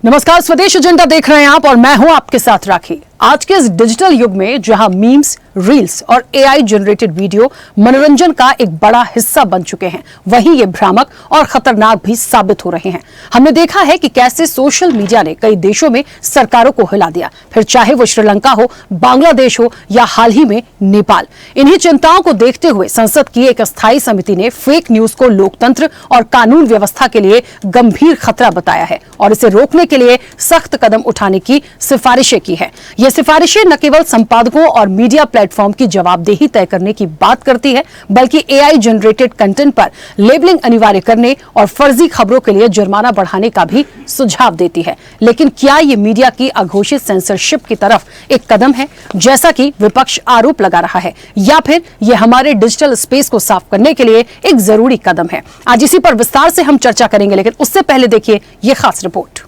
नमस्कार, स्वदेश एजेंडा देख रहे हैं आप और मैं हूं आपके साथ राखी। आज के इस डिजिटल युग में जहां मीम्स, रील्स और एआई जनरेटेड वीडियो मनोरंजन का एक बड़ा हिस्सा बन चुके हैं, वहीं ये भ्रामक और खतरनाक भी साबित हो रहे हैं। हमने देखा है कि कैसे सोशल मीडिया ने कई देशों में सरकारों को हिला दिया, फिर चाहे वो श्रीलंका हो, बांग्लादेश हो या हाल ही में नेपाल। इन्हीं चिंताओं को देखते हुए संसद की एक अस्थायी समिति ने फेक न्यूज को लोकतंत्र और कानून व्यवस्था के लिए गंभीर खतरा बताया है और इसे रोकने के लिए सख्त कदम उठाने की सिफारिशें की है। ये सिफारिशें न केवल संपादकों और मीडिया प्लेटफॉर्म की जवाबदेही तय करने की बात करती है, बल्कि एआई जनरेटेड कंटेंट पर लेबलिंग अनिवार्य करने और फर्जी खबरों के लिए जुर्माना बढ़ाने का भी सुझाव देती है। लेकिन क्या ये मीडिया की अघोषित सेंसरशिप की तरफ एक कदम है, जैसा कि विपक्ष आरोप लगा रहा है, या फिर ये हमारे डिजिटल स्पेस को साफ करने के लिए एक जरूरी कदम है? आज इसी पर विस्तार से हम चर्चा करेंगे, लेकिन उससे पहले देखिए ये खास रिपोर्ट।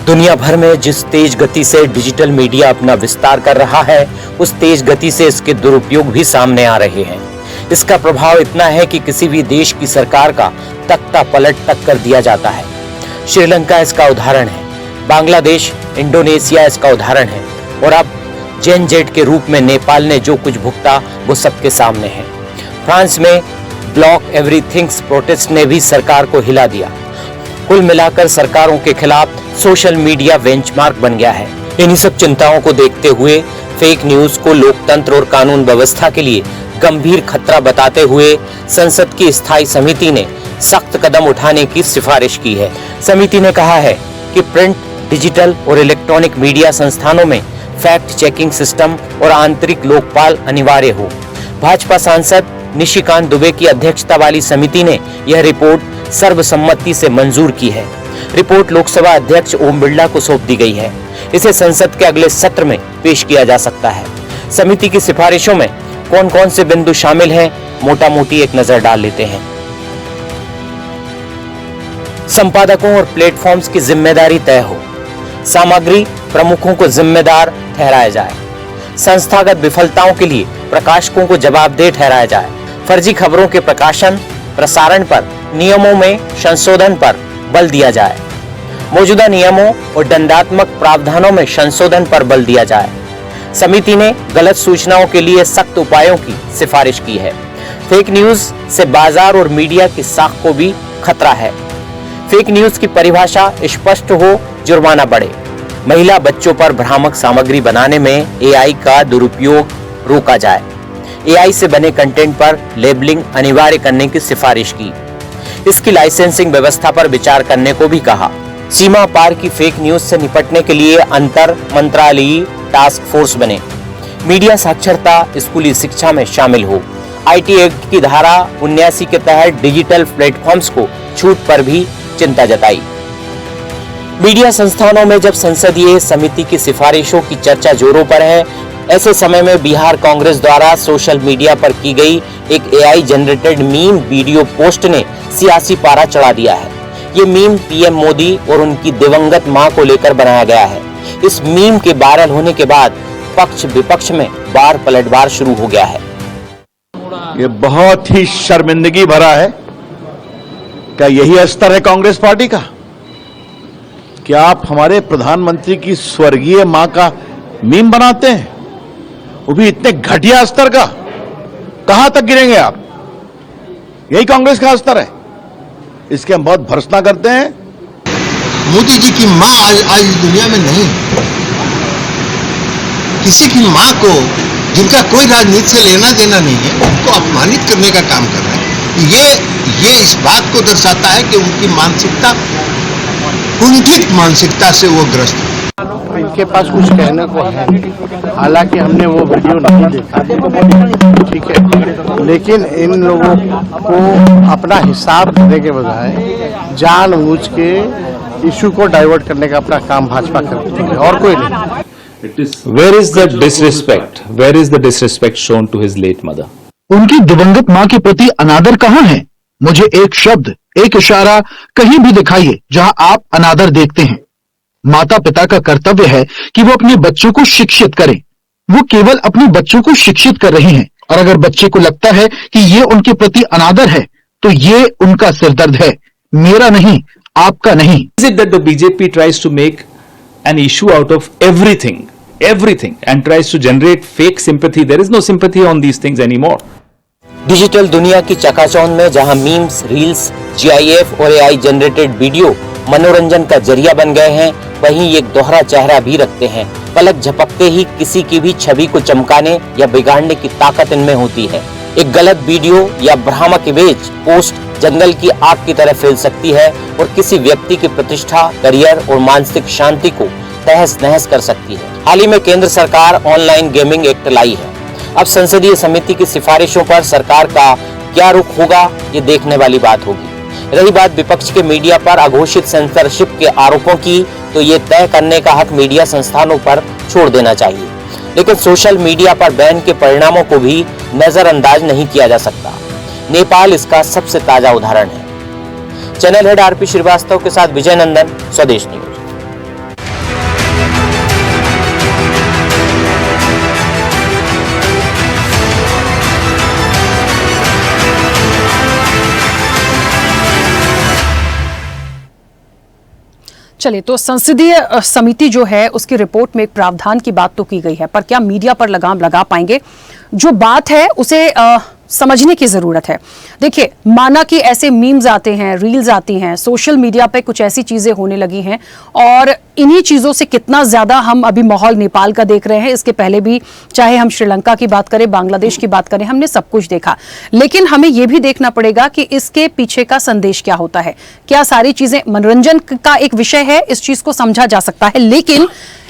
दुनिया भर में जिस तेज गति से डिजिटल मीडिया अपना विस्तार कर रहा है, उस तेज गति से इसके दुरुपयोग भी सामने आ रहे हैं। इसका प्रभाव इतना है कि किसी भी देश की सरकार का तख्ता पलट तक कर दिया जाता है। श्रीलंका इसका उदाहरण है, बांग्लादेश, इंडोनेशिया इसका उदाहरण है, और अब जेन जेड के रूप में नेपाल ने जो कुछ भुगता वो सबके सामने है। फ्रांस में ब्लॉक एवरीथिंग्स प्रोटेस्ट ने भी सरकार को हिला दिया। कुल मिलाकर सरकारों के खिलाफ सोशल मीडिया बेंचमार्क बन गया है। इन्हीं सब चिंताओं को देखते हुए फेक न्यूज को लोकतंत्र और कानून व्यवस्था के लिए गंभीर खतरा बताते हुए संसद की स्थायी समिति ने सख्त कदम उठाने की सिफारिश की है। समिति ने कहा है कि प्रिंट, डिजिटल और इलेक्ट्रॉनिक मीडिया संस्थानों में फैक्ट चेकिंग सिस्टम और आंतरिक लोकपाल अनिवार्य हो। भाजपा सांसद निशिकांत दुबे की अध्यक्षता वाली समिति ने यह रिपोर्ट सर्वसम्मति से मंजूर की है। रिपोर्ट लोकसभा अध्यक्ष ओम बिरला को सौंप दी गई है। इसे संसद के अगले सत्र में पेश किया जा सकता है। समिति की सिफारिशों में कौन कौन से बिंदु शामिल हैं, मोटा मोटी एक नजर डाल लेते हैं। संपादकों और प्लेटफॉर्म्स की जिम्मेदारी तय हो। सामग्री प्रमुखों को जिम्मेदार ठहराया जाए। संस्थागत विफलताओं के लिए प्रकाशकों को जवाबदेह ठहराया जाए। फर्जी खबरों के प्रकाशन, प्रसारण पर नियमों में संशोधन पर बल दिया जाए। मौजूदा नियमों और दंडात्मक प्रावधानों में संशोधन पर बल दिया जाए। समिति ने गलत सूचनाओं के लिए सख्त उपायों की सिफारिश की है। फेक न्यूज से बाजार और मीडिया की साख को भी खतरा है। फेक न्यूज की परिभाषा स्पष्ट हो, जुर्माना बढ़े। महिला बच्चों पर भ्रामक सामग्री बनाने में एआई का दुरुपयोग रोका जाए। एआई से बने कंटेंट पर लेबलिंग अनिवार्य करने की सिफारिश की। इसकी लाइसेंसिंग व्यवस्था पर विचार करने को भी कहा। सीमा पार की फेक न्यूज से निपटने के लिए अंतर मंत्रालयीय टास्क फोर्स बने। मीडिया साक्षरता स्कूली शिक्षा में शामिल हो। आईटी एक्ट की धारा 79 के तहत डिजिटल प्लेटफॉर्म्स को छूट पर भी चिंता जताई। मीडिया संस्थानों में जब संसदीय समिति की सिफारिशों की चर्चा जोरों पर है, ऐसे समय में बिहार कांग्रेस द्वारा सोशल मीडिया पर की गई एक AI generated meme video post ने सियासी पारा चढ़ा दिया है। ये मीम पीएम मोदी और उनकी दिवंगत मां को लेकर बनाया गया है। इस मीम के वायरल होने के बाद पक्ष विपक्ष में बार पलटवार शुरू हो गया है। ये बहुत ही शर्मिंदगी भरा है। क्या यही स्तर है कांग्रेस पार्टी का? क्या आप हमारे प्रधानमंत्री की स्वर्गीय मां का मीम बनाते हैं, वो भी इतने घटिया स्तर का? कहां तक गिरेंगे आप? यही कांग्रेस का स्तर है। इसके हम बहुत भर्त्सना करते हैं। मोदी जी की मां आज इस दुनिया में नहीं। किसी की मां को, जिनका कोई राजनीति से लेना देना नहीं है, उनको अपमानित करने का काम कर रहे हैं। ये इस बात को दर्शाता है कि उनकी मानसिकता, कुंठित मानसिकता से वो ग्रस्त है। इनके पास कुछ कहने को है, हालांकि हमने वो वीडियो नहीं देखा, ठीक है, लेकिन इन लोगों को अपना हिसाब देने के बजाय जानबूझ के इशू को डाइवर्ट करने का अपना काम भाजपा करती है, और कोई नहीं। Where is the disrespect? Where is the disrespect shown to his late mother? उनकी दिवंगत मां के प्रति अनादर कहां है? मुझे एक शब्द, एक इशारा कहीं भी दिखाइए जहां आप अनादर देखते हैं। माता पिता का कर्तव्य है कि वो अपने बच्चों को शिक्षित करें। वो केवल अपने बच्चों को शिक्षित कर रही हैं, और अगर बच्चे को लगता है कि ये उनके प्रति अनादर है, तो ये उनका सिरदर्द है, मेरा नहीं, आपका नहीं। Is it that the BJP tries to make an issue out of everything, and tries to generate fake sympathy? There is no sympathy on these things anymore. Digital दुनिया की चकाचौंध में जहां मीम्स, रील्स, GIF और AI generated video मनोरंजन का जरिया बन गए हैं, वहीं एक दोहरा चेहरा भी रखते हैं। पलक झपकते ही किसी की भी छवि को चमकाने या बिगाड़ने की ताकत इनमें होती है। एक गलत वीडियो या भ्रामक इमेज पोस्ट जंगल की आग की तरह फैल सकती है और किसी व्यक्ति की प्रतिष्ठा, करियर और मानसिक शांति को तहस नहस कर सकती है। हाल ही में केंद्र सरकार ऑनलाइन गेमिंग एक्ट लाई है। अब संसदीय समिति की सिफारिशों पर सरकार का क्या रुख होगा, ये देखने वाली बात होगी। रही बात विपक्ष के मीडिया पर अघोषित सेंसरशिप के आरोपों की, तो ये तय करने का हक मीडिया संस्थानों पर छोड़ देना चाहिए। लेकिन सोशल मीडिया पर बैन के परिणामों को भी नजरअंदाज नहीं किया जा सकता। नेपाल इसका सबसे ताजा उदाहरण है। चैनल हेड आरपी श्रीवास्तव के साथ विजय नंदन, स्वदेश न्यूज। चलिए, तो संसदीय समिति जो है उसकी रिपोर्ट में एक प्रावधान की बात तो की गई है, पर क्या मीडिया पर लगाम लगा पाएंगे? जो बात है उसे समझने की जरूरत है। देखिए, माना कि ऐसे मीम्स आते हैं, रील्स आती हैं, सोशल मीडिया पे कुछ ऐसी चीजें होने लगी हैं, और इन्हीं चीजों से कितना ज्यादा हम अभी माहौल नेपाल का देख रहे हैं। इसके पहले भी चाहे हम श्रीलंका की बात करें, बांग्लादेश की बात करें, हमने सब कुछ देखा। लेकिन हमें यह भी देखना पड़ेगा कि इसके पीछे का संदेश क्या होता है। क्या सारी चीजें मनोरंजन का एक विषय है, इस चीज को समझा जा सकता है, लेकिन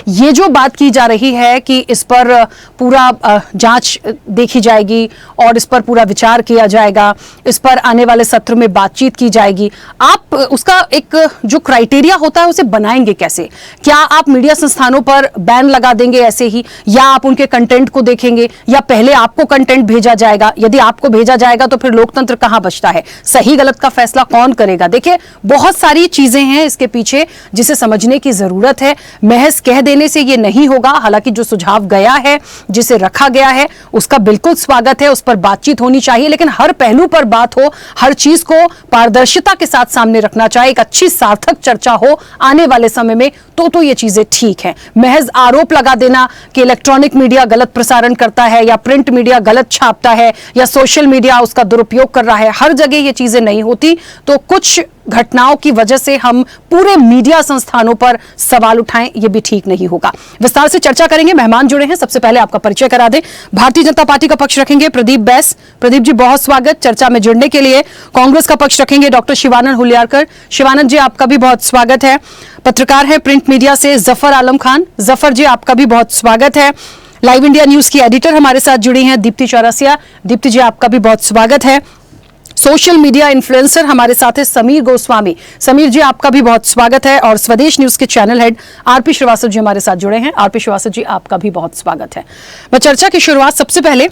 ये जो बात की जा रही है कि इस पर पूरा जांच देखी जाएगी और इस पर पूरा विचार किया जाएगा, इस पर आने वाले सत्र में बातचीत की जाएगी, आप उसका एक जो क्राइटेरिया होता है उसे बनाएंगे कैसे? क्या आप मीडिया संस्थानों पर बैन लगा देंगे ऐसे ही, या आप उनके कंटेंट को देखेंगे, या पहले आपको कंटेंट भेजा जाएगा? यदि आपको भेजा जाएगा तो फिर लोकतंत्र कहां बचता है? सही गलत का फैसला कौन करेगा? देखिए, बहुत सारी चीजें हैं इसके पीछे जिसे समझने की जरूरत है। महज कह देने से ये नहीं होगा। हालांकि जो सुझाव गया है, जिसे रखा गया है, उसका बिल्कुल स्वागत है, उस पर बातचीत होनी चाहिए, लेकिन हर पहलू पर बात हो, हर चीज को पारदर्शिता के साथ सामने रखना चाहिए, एक अच्छी सार्थक चर्चा हो आने वाले समय में, तो ये चीजें ठीक है। महज आरोप लगा देना कि इलेक्ट्रॉनिक मीडिया गलत प्रसारण करता है, या प्रिंट मीडिया गलत छापता है, या सोशल मीडिया उसका दुरुपयोग कर रहा है, हर जगह ये चीजें नहीं होती। तो कुछ घटनाओं की वजह से हम पूरे मीडिया संस्थानों पर सवाल उठाएं, ये भी ठीक नहीं होगा। विस्तार से चर्चा करेंगे। मेहमान जुड़े हैं, सबसे पहले आपका परिचय करा दें। भारतीय जनता पार्टी का पक्ष रखेंगे प्रदीप बैस। प्रदीप जी, बहुत स्वागत चर्चा में जुड़ने के लिए। कांग्रेस का पक्ष रखेंगे डॉक्टर शिवानंद हुलियारकर। शिवानंद जी, आपका भी बहुत स्वागत है। पत्रकार है प्रिंट मीडिया से जफर आलम खान। जफर जी, आपका भी बहुत स्वागत है। लाइव इंडिया न्यूज की एडिटर हमारे साथ जुड़ी हैं दीप्ति चौरसिया। दीप्ति जी, आपका भी बहुत स्वागत है। सोशल मीडिया इन्फ्लुएंसर हमारे साथ है समीर गोस्वामी। समीर जी, आपका भी बहुत स्वागत है। और स्वदेश न्यूज के channel head RP Srivastava ji हमारे साथ जुड़े हैं। आरपी श्रीवास्तव जी, आपका भी बहुत स्वागत है। मैं चर्चा की शुरुआत सबसे पहले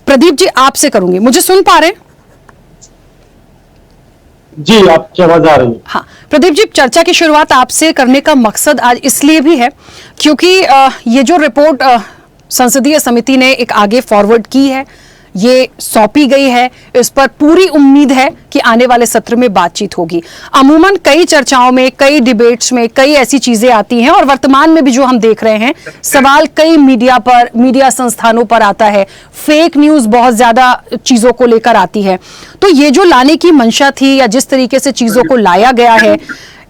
प्रदीप जी आपसे करूंगी। मुझे सुन पा रहे हैं? जी, आपकी आवाज आ रही है। हाँ प्रदीप जी, चर्चा की शुरुआत आपसे करने का मकसद आज इसलिए भी है क्योंकि ये जो रिपोर्ट संसदीय समिति ने एक आगे फॉरवर्ड की है, ये सौंपी गई है, इस पर पूरी उम्मीद है कि आने वाले सत्र में बातचीत होगी। अमूमन कई चर्चाओं में, कई डिबेट्स में कई ऐसी चीजें आती हैं, और वर्तमान में भी जो हम देख रहे हैं, सवाल कई मीडिया पर, मीडिया संस्थानों पर आता है। फेक न्यूज बहुत ज्यादा चीजों को लेकर आती है। तो ये जो लाने की मंशा थी, या जिस तरीके से चीजों को लाया गया है,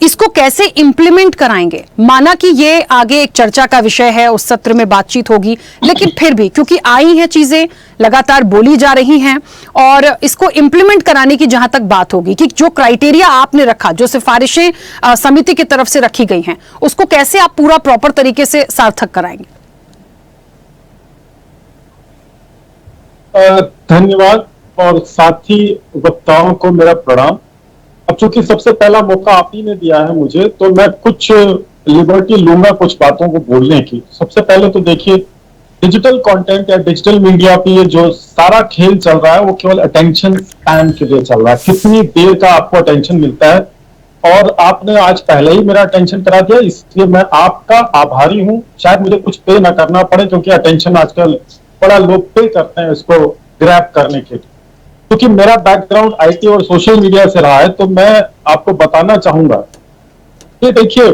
इसको कैसे इंप्लीमेंट कराएंगे? माना कि ये आगे एक चर्चा का विषय है, उस सत्र में बातचीत होगी, लेकिन फिर भी क्योंकि आई हैं चीजें, लगातार बोली जा रही हैं, और इसको इंप्लीमेंट कराने की जहां तक बात होगी कि जो क्राइटेरिया आपने रखा, जो सिफारिशें समिति की तरफ से रखी गई हैं, उसको कैसे आप पूरा प्रॉपर तरीके से सार्थक कराएंगे? धन्यवाद, और साथी वक्ताओं को मेरा प्रणाम। अब चूंकि सबसे पहला मौका आप ही ने दिया है मुझे, तो मैं कुछ लिबर्टी लूंगा कुछ बातों को बोलने की। सबसे पहले तो देखिए, डिजिटल कंटेंट या डिजिटल मीडिया पे ये जो सारा खेल चल रहा है, वो केवल अटेंशन स्पैन के लिए चल रहा है। कितनी देर का आपको अटेंशन मिलता है, और आपने आज पहले ही मेरा अटेंशन करा दिया, इसलिए मैं आपका आभारी हूं। शायद मुझे कुछ पे ना करना पड़े, क्योंकि अटेंशन आजकल बड़ा लोग पे करते हैं इसको ग्रैब करने के लिए। क्योंकि मेरा बैकग्राउंड आईटी और सोशल मीडिया से रहा है, तो मैं आपको बताना चाहूंगा कि देखिए,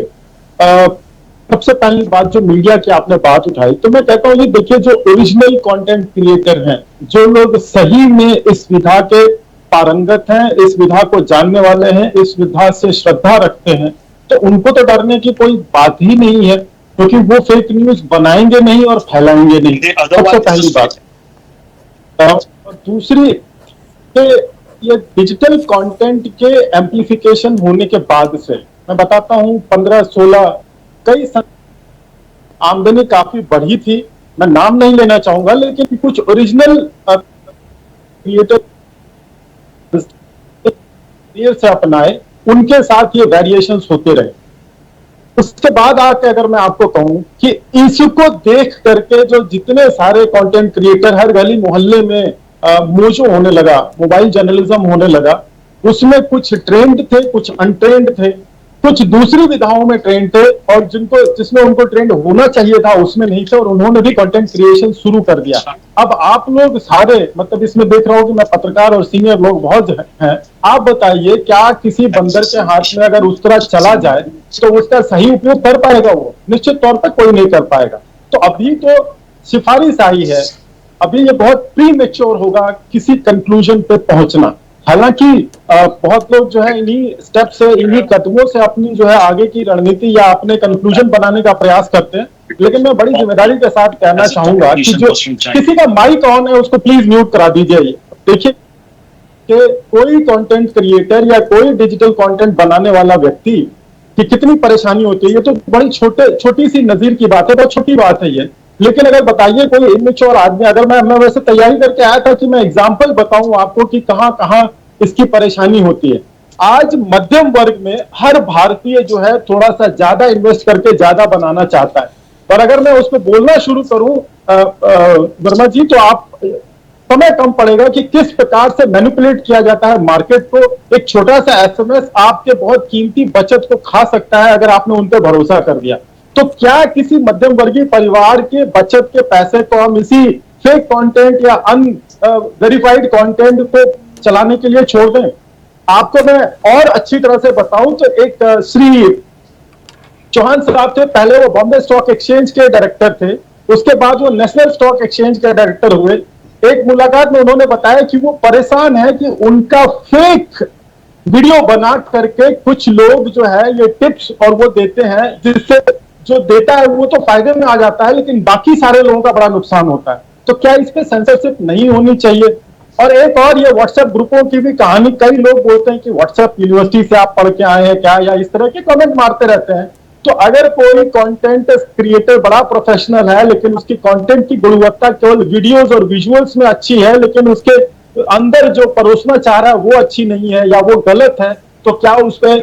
सबसे पहली बात जो मीडिया की आपने बात उठाई, तो मैं कहता हूं ये देखिए, जो ओरिजिनल कंटेंट क्रिएटर हैं, जो लोग सही में इस विधा के पारंगत हैं, इस विधा को जानने वाले हैं, इस विधा से श्रद्धा रखते हैं, तो उनको तो डरने की कोई बात ही नहीं है, क्योंकि वो फेक न्यूज बनाएंगे नहीं और फैलाएंगे नहीं। सबसे पहली बात। और दूसरी, ये डिजिटल कंटेंट के एम्प्लीफिकेशन होने के बाद से मैं बताता हूं 15-16 कई आमदनी काफी बढ़ी थी। मैं नाम नहीं लेना चाहूंगा, लेकिन कुछ ओरिजिनल क्रिएटर से अपनाए, उनके साथ ये वेरिएशंस होते रहे। उसके बाद आके अगर मैं आपको कहूं कि इसको देख करके जो जितने सारे कंटेंट क्रिएटर हर गली मोहल्ले में मोजो होने लगा, मोबाइल जर्नलिज्म होने लगा, उसमें कुछ ट्रेंड थे, कुछ अनट्रेंड थे, कुछ दूसरी विधाओं में ट्रेंड थे, और जिसमें उनको ट्रेंड होना चाहिए था उसमें नहीं थे, और उन्होंने भी कंटेंट क्रिएशन शुरू कर दिया। अब आप लोग सारे, मतलब इसमें देख रहा हूं कि मैं पत्रकार और सीनियर लोग बहुत हैं, आप बताइए क्या किसी बंदर के हाथ में अगर उस तरह चला जाए तो उसका सही उपयोग कर पाएगा? वो निश्चित तौर पर कोई नहीं कर पाएगा। तो अभी तो सिफारिश आई है, अभी ये बहुत प्री मेच्योर होगा किसी कंक्लूजन पे पहुंचना। हालांकि बहुत लोग जो है इन्हीं स्टेप से, इन्हीं कदमों से अपनी जो है आगे की रणनीति या अपने कंक्लूजन बनाने का प्रयास करते हैं, लेकिन मैं बड़ी जिम्मेदारी के साथ कहना चाहूंगा कि जो किसी का माइक ऑन है उसको प्लीज म्यूट करा दीजिए। देखिए कि कोई कंटेंट क्रिएटर या कोई डिजिटल कंटेंट बनाने वाला व्यक्ति की कितनी परेशानी होती है, ये तो बड़ी छोटी सी नजीर की बात है, बहुत छोटी बात है ये। लेकिन अगर बताइए कोई इमेच्योर आदमी, अगर मैं वैसे तैयारी करके आया था कि मैं एग्जाम्पल बताऊं आपको कि कहां कहां इसकी परेशानी होती है। आज मध्यम वर्ग में हर भारतीय जो है थोड़ा सा ज्यादा इन्वेस्ट करके ज्यादा बनाना चाहता है, और अगर मैं उस पर बोलना शुरू करूं वर्मा जी, तो आप समय कम पड़ेगा कि किस प्रकार से मैनिपुलेट किया जाता है मार्केट को। एक छोटा सा एसएमएस आपके बहुत कीमती बचत को खा सकता है अगर आपने उन पर भरोसा कर दिया। तो क्या किसी मध्यम वर्गीय परिवार के बचत के पैसे को हम इसी फेक कंटेंट या अनवेरिफाइड कंटेंट को चलाने के लिए छोड़ दें? आपको मैं और अच्छी तरह से बताऊं तो एक श्री चौहान साहब थे, पहले वो बॉम्बे स्टॉक एक्सचेंज के डायरेक्टर थे, उसके बाद वो नेशनल स्टॉक एक्सचेंज के डायरेक्टर हुए। एक मुलाकात में उन्होंने बताया कि वो परेशान है कि उनका फेक वीडियो बना करके कुछ लोग जो है ये टिप्स और वो देते हैं, जिससे जो देता है वो तो फायदे में आ जाता है, लेकिन बाकी सारे लोगों का बड़ा नुकसान होता है। तो क्या इस पे सेंसरशिप नहीं होनी चाहिए? और एक और ये व्हाट्सएप ग्रुपों की भी कहानी, कई लोग बोलते हैं कि व्हाट्सएप यूनिवर्सिटी से आप पढ़ के आए हैं क्या, या इस तरह के कमेंट मारते रहते हैं। तो अगर कोई कंटेंट क्रिएटर बड़ा प्रोफेशनल है, लेकिन उसकी कंटेंट की गुणवत्ता केवल वीडियोस और विजुअल्स में अच्छी है, लेकिन उसके अंदर जो परोसना चाह रहा है वो अच्छी नहीं है या वो गलत है, तो क्या उस पर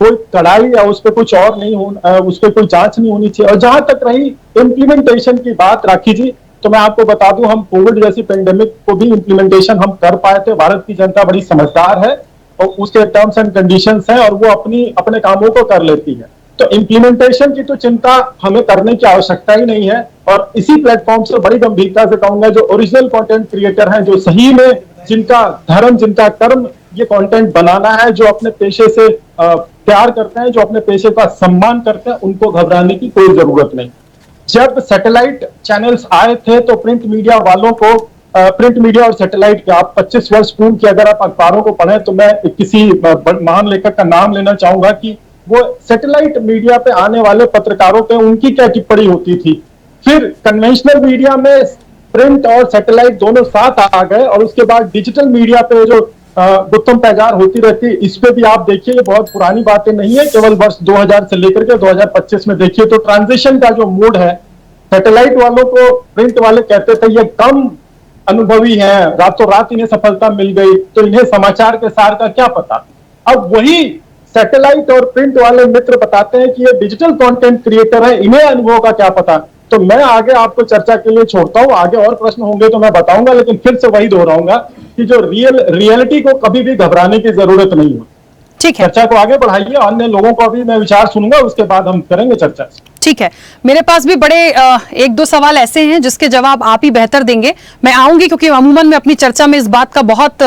कोई कड़ाई या उस पर कुछ और नहीं होना, उस पर कोई जांच नहीं होनी चाहिए? और जहां तक रही इम्प्लीमेंटेशन की बात राखी जी, तो मैं आपको बता दूं, हम कोविड जैसी पेंडेमिक को भी इम्प्लीमेंटेशन हम कर पाए थे। भारत की जनता बड़ी समझदार है और उसके टर्म्स एंड कंडीशंस हैं और वो अपने कामों को कर लेती है। तो इम्प्लीमेंटेशन की तो चिंता हमें करने की आवश्यकता ही नहीं है। और इसी प्लेटफॉर्म से बड़ी गंभीरता से कहूंगा, जो ओरिजिनल कंटेंट क्रिएटर हैं, जो सही में जिनका धर्म, जिनका कर्म ये कंटेंट बनाना है, जो अपने पेशे से प्यार करते हैं, जो अपने पेशे का सम्मान करते हैं, उनको घबराने की कोई जरूरत नहीं। जब सैटेलाइट चैनल्स आए थे तो प्रिंट मीडिया वालों को, प्रिंट मीडिया और सैटेलाइट के, आप 25 वर्ष पूर्व की अगर आप अखबारों को पढ़ें, तो मैं किसी महान लेखक का नाम लेना चाहूंगा कि वो सैटेलाइट मीडिया पे आने वाले पत्रकारों पे उनकी क्या टिप्पणी होती थी। फिर कन्वेंशनल मीडिया में प्रिंट और सैटेलाइट दोनों साथ आ गए, और उसके बाद डिजिटल मीडिया पे जो गुत्तम पैजार होती रहती है, इस पे भी आप देखिए, ये बहुत पुरानी बातें नहीं है, केवल वर्ष 2000 से लेकर के 2025 में देखिए तो ट्रांजिशन का जो मोड है, सैटेलाइट वालों को प्रिंट वाले कहते थे ये कम अनुभवी हैं, रातों रात इन्हें सफलता मिल गई, तो इन्हें समाचार के सार का क्या पता। अब वही सैटेलाइट और प्रिंट वाले मित्र बताते हैं कि ये डिजिटल कंटेंट क्रिएटर है, इन्हें अनुभव का क्या पता। तो मैं आगे आपको चर्चा के लिए छोड़ता हूं, आगे और प्रश्न होंगे तो मैं बताऊंगा, लेकिन फिर से वही दोहराऊंगा कि जो रियलिटी को कभी भी घबराने की जरूरत नहीं है। ठीक है। चर्चा को आगे बढ़ाइए, अन्य लोगों को भी मैं विचार सुनूंगा, उसके बाद हम करेंगे चर्चा। ठीक है, मेरे पास भी बड़े एक दो सवाल ऐसे हैं जिसके जवाब आप ही बेहतर देंगे। मैं आऊंगी क्योंकि अमूमन मैं अपनी चर्चा में इस बात का बहुत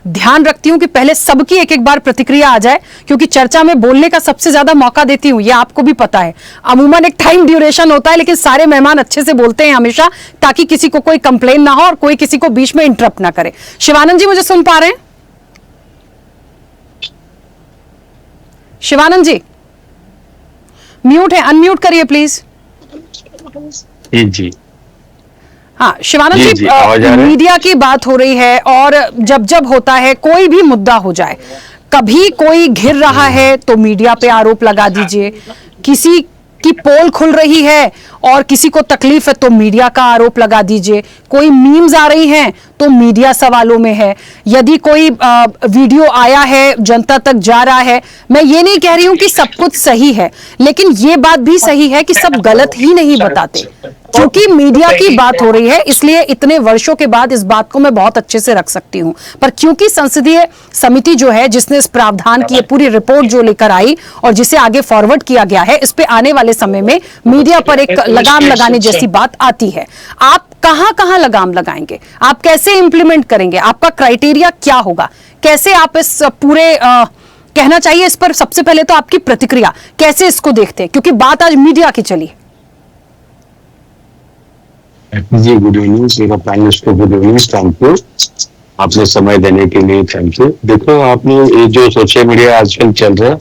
ध्यान रखती हूं कि पहले सबकी एक एक बार प्रतिक्रिया आ जाए, क्योंकि चर्चा में बोलने का सबसे ज्यादा मौका देती हूं, ये आपको भी पता है। अमूमन एक टाइम ड्यूरेशन होता है, लेकिन सारे मेहमान अच्छे से बोलते हैं हमेशा, ताकि किसी को कोई कंप्लेन ना हो और कोई किसी को बीच में इंटरप्ट ना करे। शिवानंद जी, मुझे सुन पा रहे हैं? शिवानंद जी म्यूट है, अनम्यूट करिए प्लीज। जी हाँ शिवानंद जी, जी, आवाज आ रहा है? मीडिया की बात हो रही है और जब जब होता है कोई भी मुद्दा हो जाए, कभी कोई घिर रहा है तो मीडिया पे आरोप लगा दीजिए, किसी की पोल खुल रही है और किसी को तकलीफ है तो मीडिया का आरोप लगा दीजिए, कोई मीम्स आ रही हैं तो मीडिया सवालों में है, यदि कोई वीडियो आया है जनता तक जा रहा है। मैं ये नहीं कह रही हूं कि सब कुछ सही है, लेकिन ये बात भी सही है कि सब गलत ही नहीं बताते। क्योंकि मीडिया की बात हो रही है, इसलिए इतने वर्षों के बाद इस बात को मैं बहुत अच्छे से रख सकती हूं। पर क्योंकि संसदीय समिति जो है, जिसने इस प्रावधान की पूरी रिपोर्ट जो लेकर आई और जिसे आगे फॉरवर्ड किया गया है, इस पे आने वाले समय में मीडिया पर एक लगाम लगाने जैसी बात आती है। आप कहां लगाम लगाएंगे? आप कैसे इंप्लीमेंट करेंगे? आपका क्राइटेरिया क्या होगा? कैसे आप इस पूरे कहना चाहिए इस पर सबसे पहले तो आपकी प्रतिक्रिया, कैसे इसको देखते हैं, क्योंकि बात आज मीडिया की चली है। जी, गुड इवनिंग मेरा पैनलिस्ट को, गुड इवनिंग, थैंक यू आपने समय देने के लिए, थैंक यू। देखो, आपने ये जो सोशल मीडिया आजकल चल रहा है,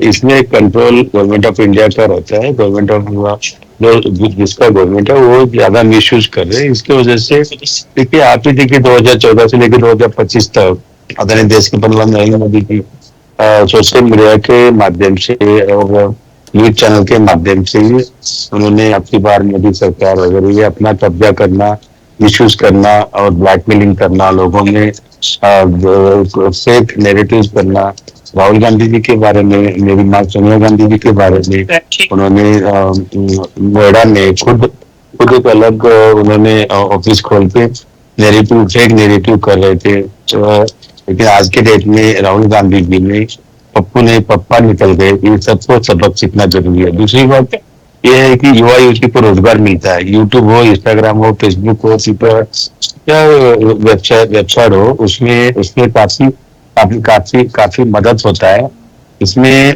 इसमें कंट्रोल गवर्नमेंट ऑफ इंडिया का रहता है। गवर्नमेंट ऑफ जिसका गवर्नमेंट है वो ज्यादा मिसयूज कर रहे हैं। इसकी वजह से देखिए, आप ही देखिए 2014 से लेकर 2025 तक आदरणीय देश के प्रधानमंत्री नरेंद्र मोदी की सोशल मीडिया के माध्यम से और न्यूज चैनल के माध्यम से ही उन्होंने अपनी बार मोदी सरकार वगैरह ये अपना कब्जा करना, मिसयूज करना और ब्लैकमेलिंग करना, लोगों में फेक नैरेटिव करना, राहुल गांधी जी के बारे में, मेरी माँ सोनिया गांधी जी के बारे में उन्होंने नोएडा में खुद एक अलग उन्होंने ऑफिस खोल के नैरेटिव, फेक नैरेटिव कर रहे थे। लेकिन आज के डेट में राहुल गांधी जी ने पप्पू ने पप्पा निकल गए, ये सबको सबक सीखना जरूरी है। दूसरी बात ये है कि युवा युवती को रोजगार मिलता है, यूट्यूब हो, इंस्टाग्राम हो, फेसबुक हो, ट्विटर या वेबसाइट हो, उसमें काफी मदद होता है। इसमें